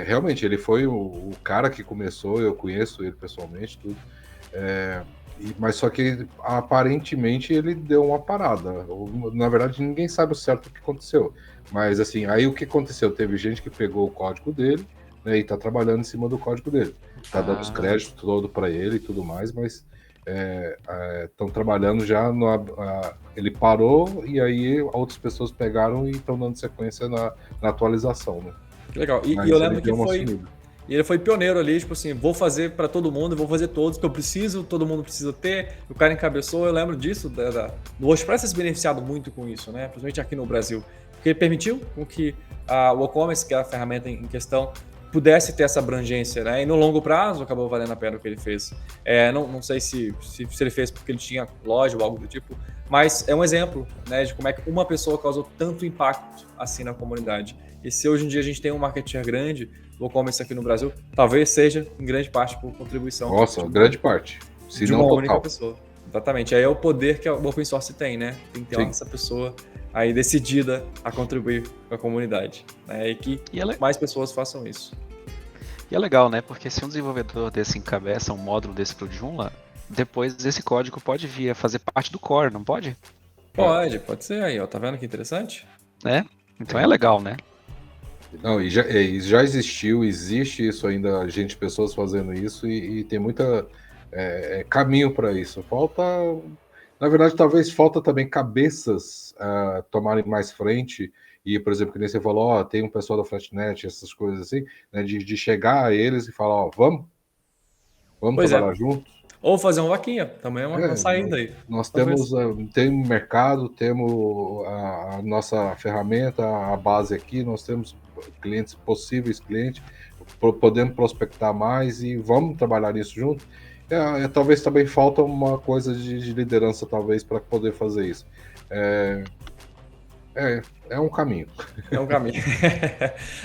realmente, ele foi o cara que começou, eu conheço ele pessoalmente, tudo. Mas só que aparentemente ele deu uma parada. Na verdade, ninguém sabe o certo o que aconteceu. Mas assim, aí o que aconteceu? Teve gente que pegou o código dele, né, e tá trabalhando em cima do código dele. Tá dando os créditos todo para ele e tudo mais, mas estão trabalhando já ele parou e aí outras pessoas pegaram e estão dando sequência na atualização, né? Que legal. E eu lembro que ele foi pioneiro ali, tipo assim, vou fazer para todo mundo, vou fazer todos que eu preciso, todo mundo precisa ter. O cara encabeçou, eu lembro disso, do WordPress se beneficiado muito com isso, né? Principalmente aqui no Brasil. Porque ele permitiu com que o WooCommerce, que é a ferramenta em questão, pudesse ter essa abrangência, né? E no longo prazo acabou valendo a pena o que ele fez. Não sei se ele fez porque ele tinha loja ou algo do tipo, mas é um exemplo, né, de como é que uma pessoa causou tanto impacto assim na comunidade. E se hoje em dia a gente tem um market share grande, o WooCommerce aqui no Brasil, talvez seja em grande parte por contribuição. Nossa, grande parte. Se de não uma total. única pessoa. Exatamente. Aí é o poder que o open source tem, né? Tem que ter essa pessoa aí decidida a contribuir com a comunidade, né? E que mais pessoas façam isso. E é legal, né? Porque se um desenvolvedor desse encabeça um módulo desse pro Joomla, depois esse código pode vir a fazer parte do core, não pode? Pode ser aí, ó. Tá vendo que interessante? Né? Então é legal, né? Não, e já existiu, existe isso ainda, pessoas fazendo isso, e tem muita caminho para isso. Falta, na verdade, talvez falta também cabeças tomarem mais frente. E, por exemplo, que nem você falou, ó, tem um pessoal da Flatnet, essas coisas assim, né, de chegar a eles e falar, ó, vamos Pois trabalhar é. juntos. Ou fazer uma vaquinha, também é uma saída aí. Nós Talvez. temos mercado, temos a nossa ferramenta, a base aqui, nós temos clientes, possíveis clientes, podemos prospectar mais e vamos trabalhar nisso junto. Talvez também falta uma coisa de liderança, talvez, para poder fazer isso. É um caminho. É um caminho.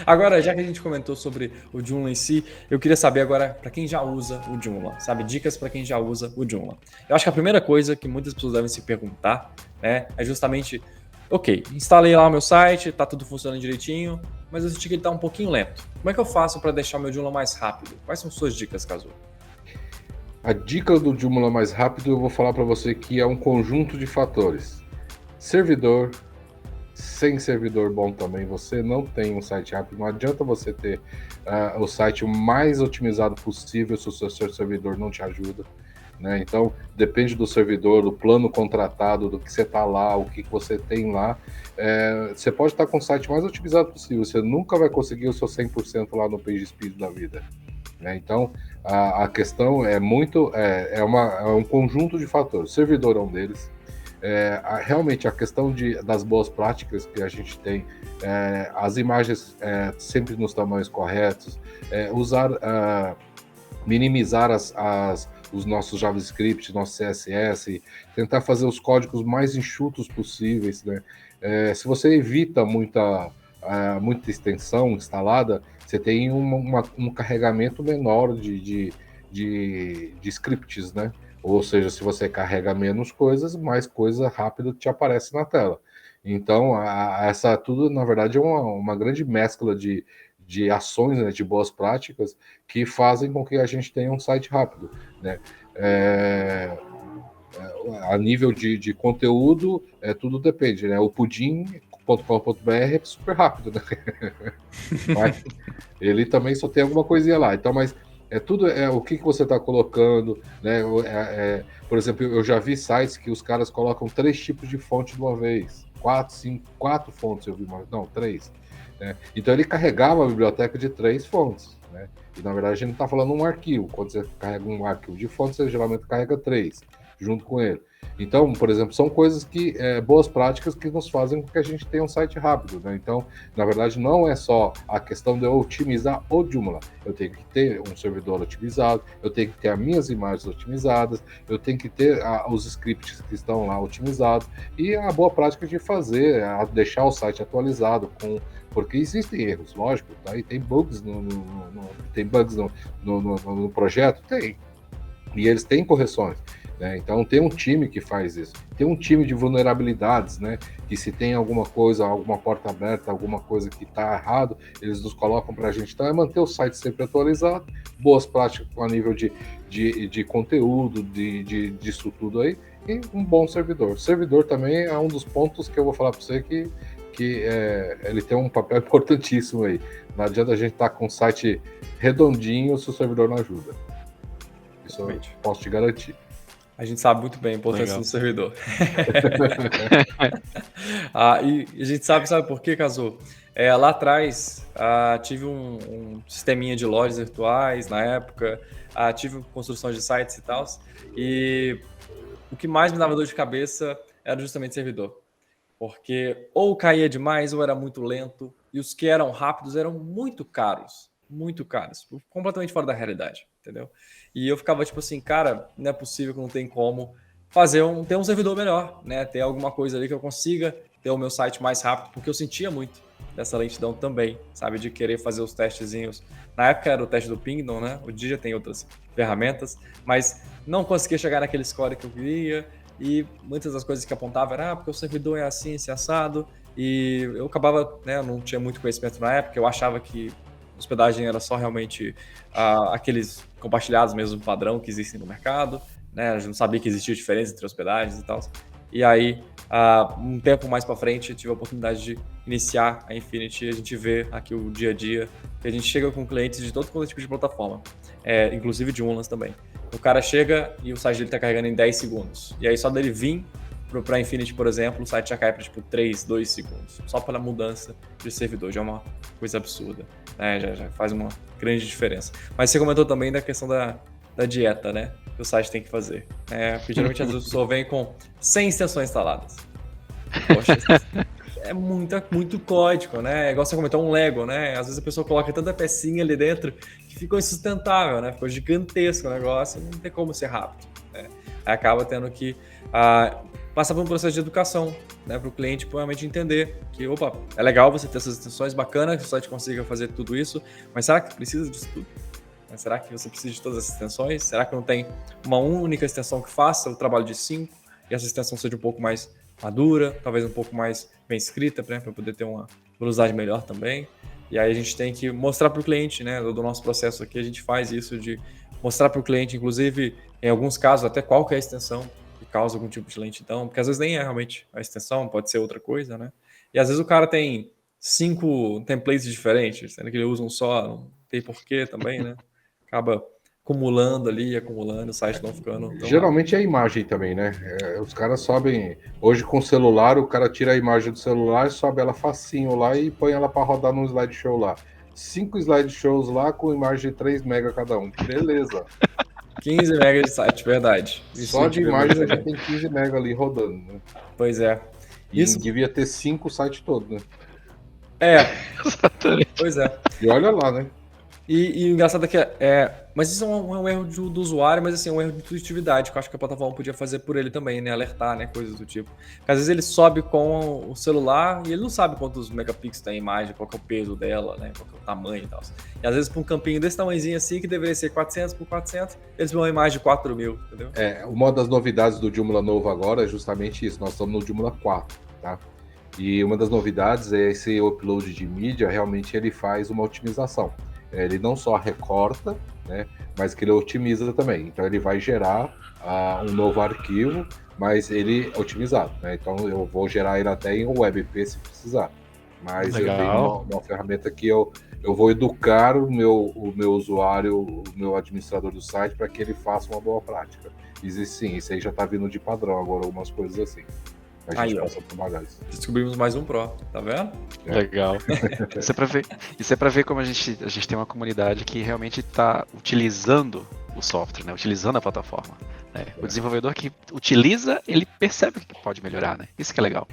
Agora, já que a gente comentou sobre o Joomla em si, eu queria saber agora para quem já usa o Joomla, sabe? Dicas para quem já usa o Joomla. Eu acho que a primeira coisa que muitas pessoas devem se perguntar, né, é justamente, ok, instalei lá o meu site, tá tudo funcionando direitinho, mas eu senti que ele tá um pouquinho lento. Como é que eu faço para deixar o meu Joomla mais rápido? Quais são suas dicas, Kazu? A dica do Joomla mais rápido, eu vou falar para você que é um conjunto de fatores. Servidor. Sem servidor bom também, você não tem um site rápido. Não adianta você ter o site o mais otimizado possível se o seu servidor não te ajuda, né? Então, depende do servidor, do plano contratado, do que você está lá, o que você tem lá. Você pode estar com o site mais otimizado possível, você nunca vai conseguir o seu 100% lá no PageSpeed da vida, né? Então, a questão é um conjunto de fatores. Servidor é um deles. Realmente a questão das boas práticas que a gente tem, as imagens sempre nos tamanhos corretos, minimizar os nossos JavaScript, nosso CSS, tentar fazer os códigos mais enxutos possíveis, né? Se você evita muita extensão instalada, você tem um carregamento menor de scripts, né? Ou seja, se você carrega menos coisas, mais coisa rápida te aparece na tela. Então, essa tudo, na verdade, é uma grande mescla de ações, né, de boas práticas que fazem com que a gente tenha um site rápido, né? A nível de conteúdo, tudo depende, né? O pudim.com.br é super rápido, né? Mas ele também só tem alguma coisinha lá. Então, mas tudo o que você está colocando, né? Por exemplo, eu já vi sites que os caras colocam 3 tipos de fonte de uma vez, 4 fontes eu vi, não, 3. Né? Então ele carregava a biblioteca de 3 fontes, né? E na verdade a gente não está falando um arquivo. Quando você carrega um arquivo de fonte, você geralmente carrega 3 junto com ele. Então, por exemplo, são coisas boas práticas que nos fazem com que a gente tenha um site rápido, né? Então, na verdade, não é só a questão de eu otimizar o Joomla. Eu tenho que ter um servidor otimizado, eu tenho que ter as minhas imagens otimizadas, eu tenho que ter os scripts que estão lá otimizados e a boa prática de fazer, deixar o site atualizado porque existem erros, lógico, tá? E tem bugs no projeto? Tem. E eles têm correções. Né? Então tem um time que faz isso. Tem um time de vulnerabilidades, né? Que se tem alguma coisa, alguma porta aberta, alguma coisa que está errado, eles nos colocam para a gente. Então é manter o site sempre atualizado, boas práticas a nível de conteúdo, disso tudo aí, e um bom servidor. Servidor também é um dos pontos que eu vou falar para você que ele tem um papel importantíssimo aí. Não adianta a gente estar com o site redondinho se o servidor não ajuda. Isso eu posso te garantir. A gente sabe muito bem a importância do servidor. E a gente sabe por quê, Kazu? Lá atrás, tive um sisteminha de lojas virtuais na época, tive construção de sites e tal, e o que mais me dava dor de cabeça era justamente servidor. Porque ou caía demais ou era muito lento, e os que eram rápidos eram muito caros, completamente fora da realidade, entendeu? E eu ficava tipo assim, cara, não é possível que não tem como ter um servidor melhor, né? Ter alguma coisa ali que eu consiga ter o meu site mais rápido, porque eu sentia muito dessa lentidão também, sabe? De querer fazer os testezinhos. Na época era o teste do Pingdom, né? Hoje já tem outras ferramentas, mas não conseguia chegar naquele score que eu queria, e muitas das coisas que apontavam era porque o servidor é assim, esse assado, e eu acabava, né? Eu não tinha muito conhecimento na época, eu achava que hospedagem era só realmente aqueles compartilhados mesmo padrão que existem no mercado, né? A gente não sabia que existia diferença entre hospedagens e tal. E aí, um tempo mais para frente, eu tive a oportunidade de iniciar a Infinity e a gente vê aqui o dia a dia, que a gente chega com clientes de todo tipo de plataforma, inclusive de Joomla também. O cara chega e o site dele está carregando em 10 segundos. E aí, só dele vir para a Infinity, por exemplo, o site já cai para 3, 2 segundos. Só pela mudança de servidor, já é uma coisa absurda, né? Já faz uma grande diferença. Mas você comentou também da questão da dieta, né? Que o site tem que fazer. Porque geralmente as pessoas vêm com 100 extensões instaladas. Poxa, é muito código, né? É igual você comentou, um Lego, né? Às vezes a pessoa coloca tanta pecinha ali dentro que ficou insustentável, né? Ficou gigantesco o negócio, não tem como ser rápido, né? Aí acaba tendo que passar por um processo de educação, né? Para o cliente realmente entender que, opa, é legal você ter essas extensões, bacana que o site consiga fazer tudo isso, mas será que precisa disso tudo? Será que você precisa de todas as extensões? Será que não tem uma única extensão que faça o trabalho de 5 e essa extensão seja um pouco mais madura, talvez um pouco mais bem escrita, né, para poder ter uma velocidade melhor também? E aí a gente tem que mostrar para o cliente, né, do nosso processo aqui, a gente faz isso de mostrar para o cliente, inclusive, em alguns casos, até qual que é a extensão que causa algum tipo de lentidão, porque às vezes nem é realmente a extensão, pode ser outra coisa, né? E às vezes o cara tem 5 templates diferentes, sendo que ele usa um só, não tem porquê também, né? Acaba acumulando, o site não ficando tão Geralmente é a imagem também, né? Os caras sobem. Hoje com o celular, o cara tira a imagem do celular, sobe ela facinho lá e põe ela para rodar num slideshow lá. 5 slideshows lá com imagem de 3 MB cada um. Beleza. 15 MB de site, verdade. Isso Só de imagem já tem 15 MB ali rodando, né? Pois é. E isso devia ter 5 o site todo, né? Pois é. E olha lá, né? E o engraçado é que mas isso é um erro do usuário, mas assim, é um erro de intuitividade, que eu acho que a plataforma podia fazer por ele também, né? Alertar, né? Coisas do tipo. Porque às vezes ele sobe com o celular e ele não sabe quantos megapixels tem a imagem, qual que é o peso dela, né? Qual que é o tamanho e tal. E às vezes para um campinho desse tamanhozinho assim, que deveria ser 400 por 400, eles vão uma imagem de 4.000, entendeu? Uma das novidades do Joomla novo agora é justamente isso. Nós estamos no Joomla 4, tá? E uma das novidades é esse upload de mídia, realmente ele faz uma otimização. Ele não só recorta, né, mas que ele otimiza também. Então ele vai gerar um novo arquivo, mas ele é otimizado, né? Então eu vou gerar ele até em WebP se precisar. Mas eu tenho uma ferramenta que eu vou educar o meu usuário, o meu administrador do site, para que ele faça uma boa prática. Existe sim, isso aí já está vindo de padrão agora, algumas coisas assim. A gente possa trabalhar isso. Descobrimos mais um Pro, tá vendo? Legal. Isso é para ver como a gente tem uma comunidade que realmente está utilizando o software, né? Utilizando a plataforma. Né? O desenvolvedor que utiliza, ele percebe que pode melhorar, né? Isso que é legal.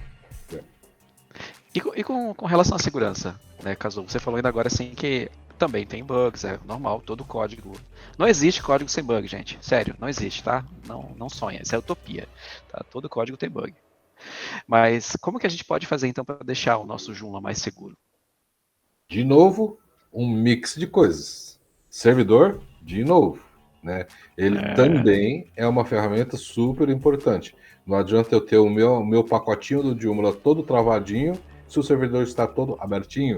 E com relação à segurança, né, Kazu? Você falou ainda agora assim que também tem bugs, é normal, todo código. Não existe código sem bug, gente. Sério, não existe, tá? Não sonha, isso é utopia. Tá? Todo código tem bug. Mas como que a gente pode fazer então para deixar o nosso Joomla mais seguro? De novo, um mix de coisas. Servidor, de novo, né? Ele também é uma ferramenta super importante. Não adianta eu ter o meu pacotinho do Joomla todo travadinho se o servidor está todo abertinho.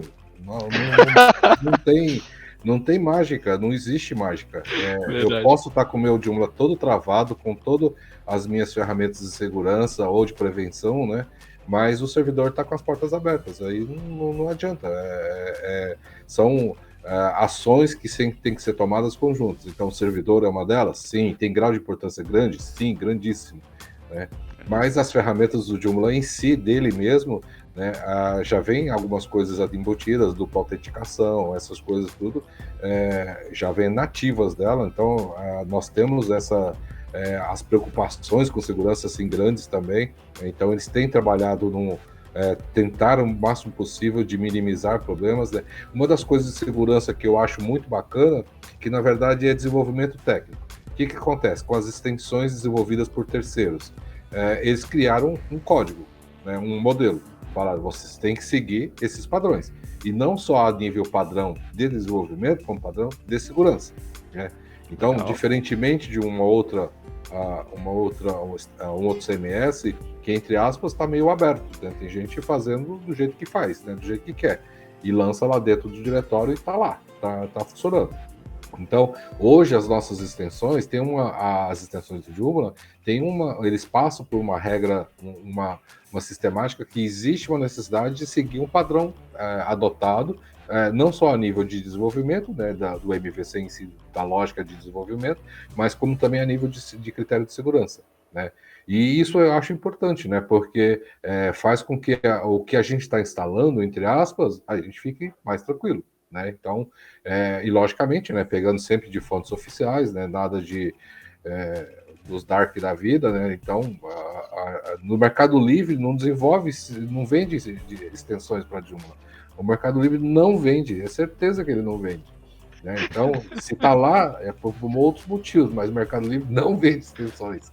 Não tem mágica, não existe mágica. Eu posso estar com o meu Joomla todo travado, com todas as minhas ferramentas de segurança ou de prevenção, né? Mas o servidor está com as portas abertas, aí não adianta. São ações que têm que ser tomadas conjuntas. Então, o servidor é uma delas? Sim. Tem grau de importância grande? Sim, grandíssimo. Né? Mas as ferramentas do Joomla em si, dele mesmo, né, já vem algumas coisas embutidas, dupla autenticação, essas coisas tudo, já vem nativas dela. Então, nós temos as preocupações com segurança assim grandes também. Então eles têm trabalhado tentar o máximo possível de minimizar problemas, né? Uma das coisas de segurança que eu acho muito bacana, que na verdade é desenvolvimento técnico. O que acontece com as extensões desenvolvidas por terceiros? Eles criaram um código, né, um modelo. Falaram, vocês têm que seguir esses padrões. E não só a nível padrão de desenvolvimento, como padrão de segurança, né? Então, diferentemente de um outro CMS, que, entre aspas, está meio aberto, né? Tem gente fazendo do jeito que faz, né? Do jeito que quer. E lança lá dentro do diretório e está lá, tá funcionando. Então, hoje as nossas extensões as extensões do Joomla eles passam por uma regra, uma sistemática que existe uma necessidade de seguir um padrão adotado, não só a nível de desenvolvimento, né, do MVC em si, da lógica de desenvolvimento, mas como também a nível de critério de segurança, né? E isso eu acho importante, né, porque faz com que o que a gente está instalando, entre aspas, a gente fique mais tranquilo. Né? Então, e logicamente, né, pegando sempre de fontes oficiais, né, nada dos dark da vida, né? Então, no Mercado Livre não vende extensões para Joomla. O Mercado Livre não vende, é certeza que ele não vende. Né? Então, se está lá, é por outros motivos, mas o Mercado Livre não vende extensões.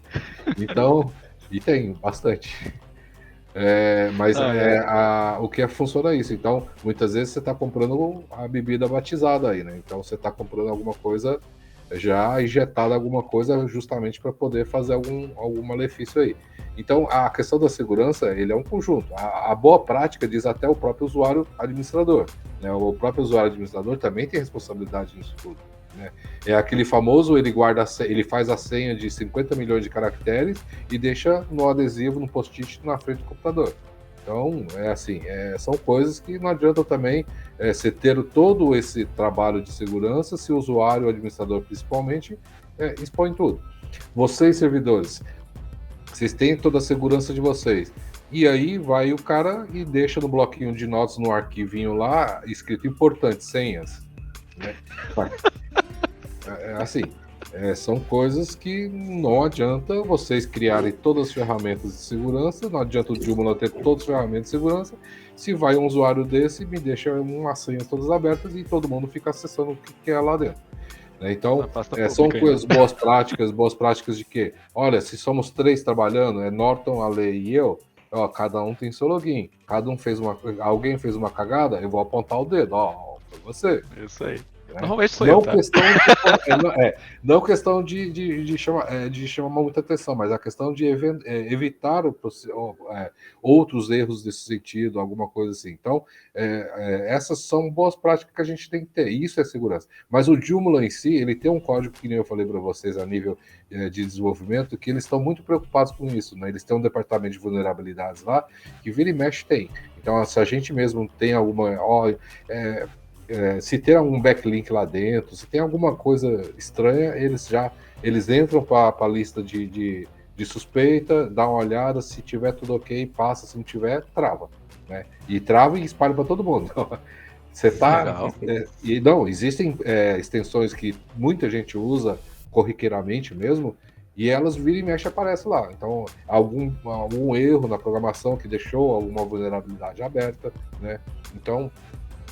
Então, e tem bastante. Mas o que funciona é isso. Então, muitas vezes você está comprando a bebida batizada aí, né? Então, você está comprando alguma coisa já injetada, alguma coisa justamente para poder fazer algum malefício aí. Então, a questão da segurança, ele é um conjunto. A boa prática diz até o próprio usuário administrador, né? O próprio usuário administrador também tem responsabilidade nisso tudo. Né? É aquele famoso, ele faz a senha de 50 milhões de caracteres e deixa no adesivo, no post-it na frente do computador. Então, são coisas que não adianta também você ter todo esse trabalho de segurança se o usuário, o administrador principalmente, expõe tudo. Vocês, servidores, vocês têm toda a segurança de vocês. E aí vai o cara e deixa no bloquinho de notas, no arquivinho lá, escrito importante, senhas. Né? São coisas que não adianta vocês criarem todas as ferramentas de segurança, não adianta o Joomla ter todas as ferramentas de segurança, se vai um usuário desse e me deixa umas senhas todas abertas e todo mundo fica acessando o que é lá dentro. Então, são coisas boas práticas de que, olha, se somos 3 trabalhando, Norton, Ale e eu, cada um tem seu login, alguém fez uma cagada, eu vou apontar o dedo, foi você. Isso aí. Né? Normalmente sou eu, tá? Não questão de chamar muita atenção, mas a questão de evitar outros erros desse sentido, alguma coisa assim. Então, essas são boas práticas que a gente tem que ter, e isso é segurança. Mas o Joomla em si, ele tem um código que nem eu falei para vocês a nível de desenvolvimento, que eles estão muito preocupados com isso, né? Eles têm um departamento de vulnerabilidades lá, que vira e mexe tem. Então, se a gente mesmo tem alguma... se tem algum backlink lá dentro, se tem alguma coisa estranha, eles entram para a lista de suspeita, dá uma olhada, se tiver tudo ok, passa, se não tiver, trava. Né? E trava e espalha para todo mundo. Você tá. Existem extensões que muita gente usa corriqueiramente mesmo, e elas viram e mexe aparece lá. Então, algum erro na programação que deixou alguma vulnerabilidade aberta, né? Então,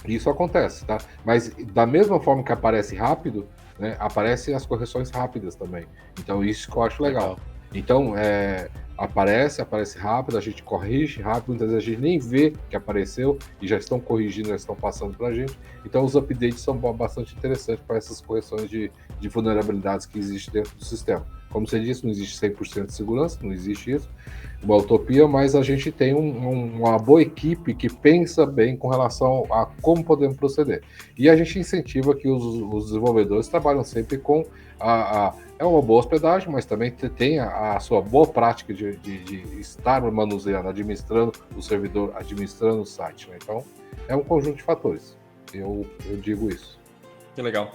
isso acontece, tá? Mas da mesma forma que aparece rápido, né, aparecem as correções rápidas também. Então isso que eu acho legal. Então aparece rápido, a gente corrige rápido, muitas vezes a gente nem vê que apareceu e já estão corrigindo, já estão passando para a gente. Então os updates são bastante interessantes para essas correções de vulnerabilidades que existem dentro do sistema. Como você disse, não existe 100% de segurança, não existe isso, uma utopia, mas a gente tem uma boa equipe que pensa bem com relação a como podemos proceder. E a gente incentiva que os desenvolvedores trabalham sempre com uma boa hospedagem, mas também tem a sua boa prática de estar manuseando, administrando o servidor, administrando o site. Né? Então, é um conjunto de fatores. Eu digo isso. Que legal.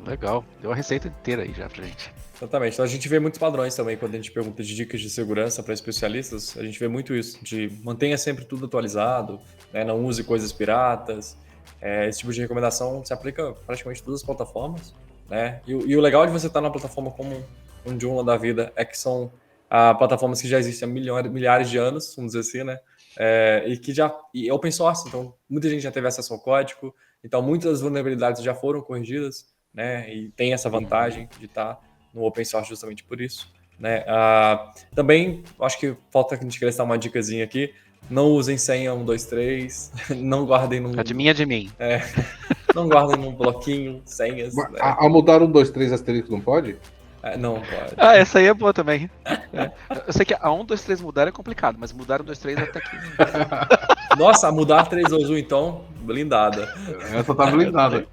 Legal. Deu a receita inteira aí já pra gente. Exatamente. Então a gente vê muitos padrões também quando a gente pergunta de dicas de segurança para especialistas. A gente vê muito isso, de mantenha sempre tudo atualizado, né? Não use coisas piratas. Esse tipo de recomendação se aplica praticamente em todas as plataformas. Né? E o legal de você estar numa plataforma como um Joomla da vida é que são plataformas que já existem há milhares de anos, vamos dizer assim, né? E é open source, então muita gente já teve acesso ao código, então muitas vulnerabilidades já foram corrigidas, né? E tem essa vantagem de estar no open source justamente por isso. Né? Também, acho que falta a gente querer dar uma dicasinha aqui, não usem senha 1, 2, 3, não guardem num... De mim. Não guardem num bloquinho, senhas. Né? A mudar 1, 2, 3 asterisco não pode? Não pode. Essa aí é boa também. Eu sei que a 1, 2, 3 mudar é complicado, mas mudar 1, 2, 3 até aqui. Nossa, mudar 3, 2, 1 então, blindada. Essa tá blindada.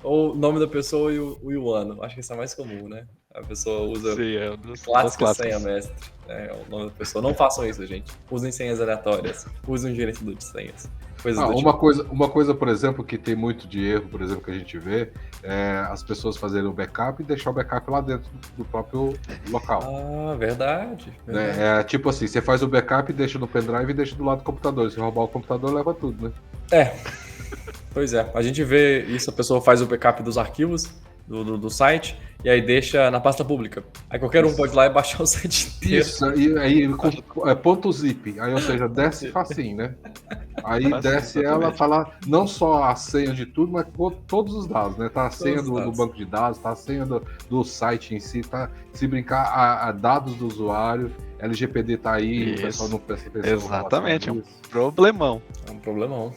Ou o nome da pessoa e o ano. Acho que isso é mais comum, né? A pessoa usa clássica senha mestre. O nome da pessoa. Não façam isso, gente. Usem senhas aleatórias. Usem um gerenciador de senhas. Uma coisa, por exemplo, que tem muito de erro, por exemplo, que a gente vê, é as pessoas fazerem o backup e deixar o backup lá dentro do próprio local. Verdade. É tipo assim, você faz o backup, deixa no pendrive e deixa do lado do computador. Se roubar o computador, leva tudo, né? Pois é. A gente vê isso, a pessoa faz o backup dos arquivos do site e aí deixa na pasta pública. Aí qualquer um pode ir lá e baixar o site inteiro. Isso, e aí ponto zip. Aí, ou seja, desce facinho, né? Aí desce ela, fala não só a senha de tudo, mas todos os dados, né? Tá a senha do banco de dados, tá a senha do site em si, tá? Se brincar, a dados do usuário, LGPD tá aí, o pessoal não presta atenção. Exatamente, é um problemão. É um problemão.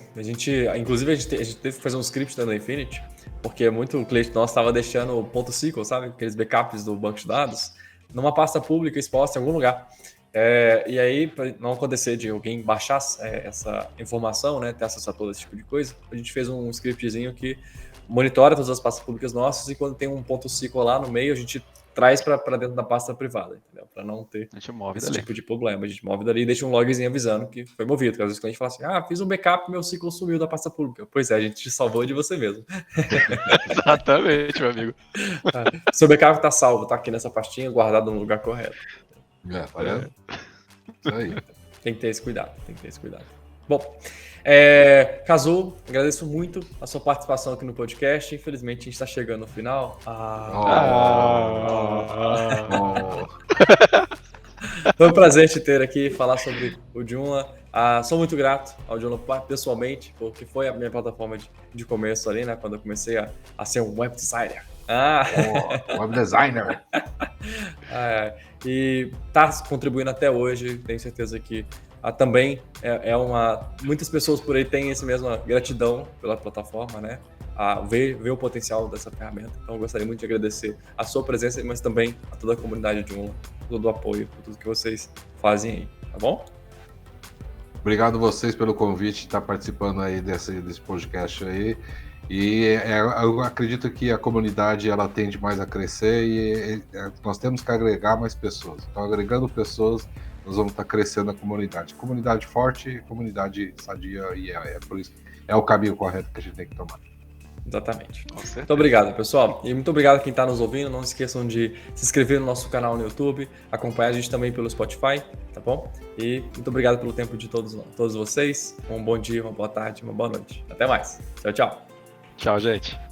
Inclusive, a gente teve que fazer um script da Infinity, porque muito cliente nosso estava deixando o .SQL, sabe? Aqueles backups do banco de dados, numa pasta pública exposta em algum lugar. E aí, para não acontecer de alguém baixar essa informação, né, ter acesso a todo esse tipo de coisa, a gente fez um scriptzinho que monitora todas as pastas públicas nossas e quando tem um .SQL lá no meio, a gente traz para dentro da pasta privada, entendeu? Para não ter esse tipo de problema. A gente move dali e deixa um logzinho avisando que foi movido. Porque às vezes o cliente fala assim, fiz um backup, meu SQL sumiu da pasta pública. Pois é, a gente te salvou de você mesmo. Exatamente, meu amigo. Seu backup está salvo, está aqui nessa pastinha, guardado no lugar correto. Tá vendo? Isso aí. Tem que ter esse cuidado, Bom, Kazu, agradeço muito a sua participação aqui no podcast. Infelizmente, a gente está chegando no final. Foi um prazer te ter aqui, falar sobre o Joomla. Sou muito grato ao Joomla pessoalmente, porque foi a minha plataforma de começo ali, né? Quando eu comecei a ser um web designer. Web designer. E está contribuindo até hoje. Tenho certeza que também muitas pessoas por aí têm essa mesma gratidão pela plataforma, né? Ver o potencial dessa ferramenta. Então, eu gostaria muito de agradecer a sua presença, mas também a toda a comunidade de Joomla, todo o apoio, por tudo que vocês fazem aí, tá bom? Obrigado a vocês pelo convite de estar participando aí desse podcast aí. E eu acredito que a comunidade ela tende mais a crescer e nós temos que agregar mais pessoas. Então, agregando pessoas, nós vamos estar crescendo a comunidade. Comunidade forte, comunidade sadia, e por isso é o caminho correto que a gente tem que tomar. Exatamente. Muito obrigado, pessoal. E muito obrigado a quem está nos ouvindo. Não se esqueçam de se inscrever no nosso canal no YouTube, acompanhar a gente também pelo Spotify, tá bom? E muito obrigado pelo tempo de todos vocês. Um bom dia, uma boa tarde, uma boa noite. Até mais. Tchau, tchau. Tchau, gente.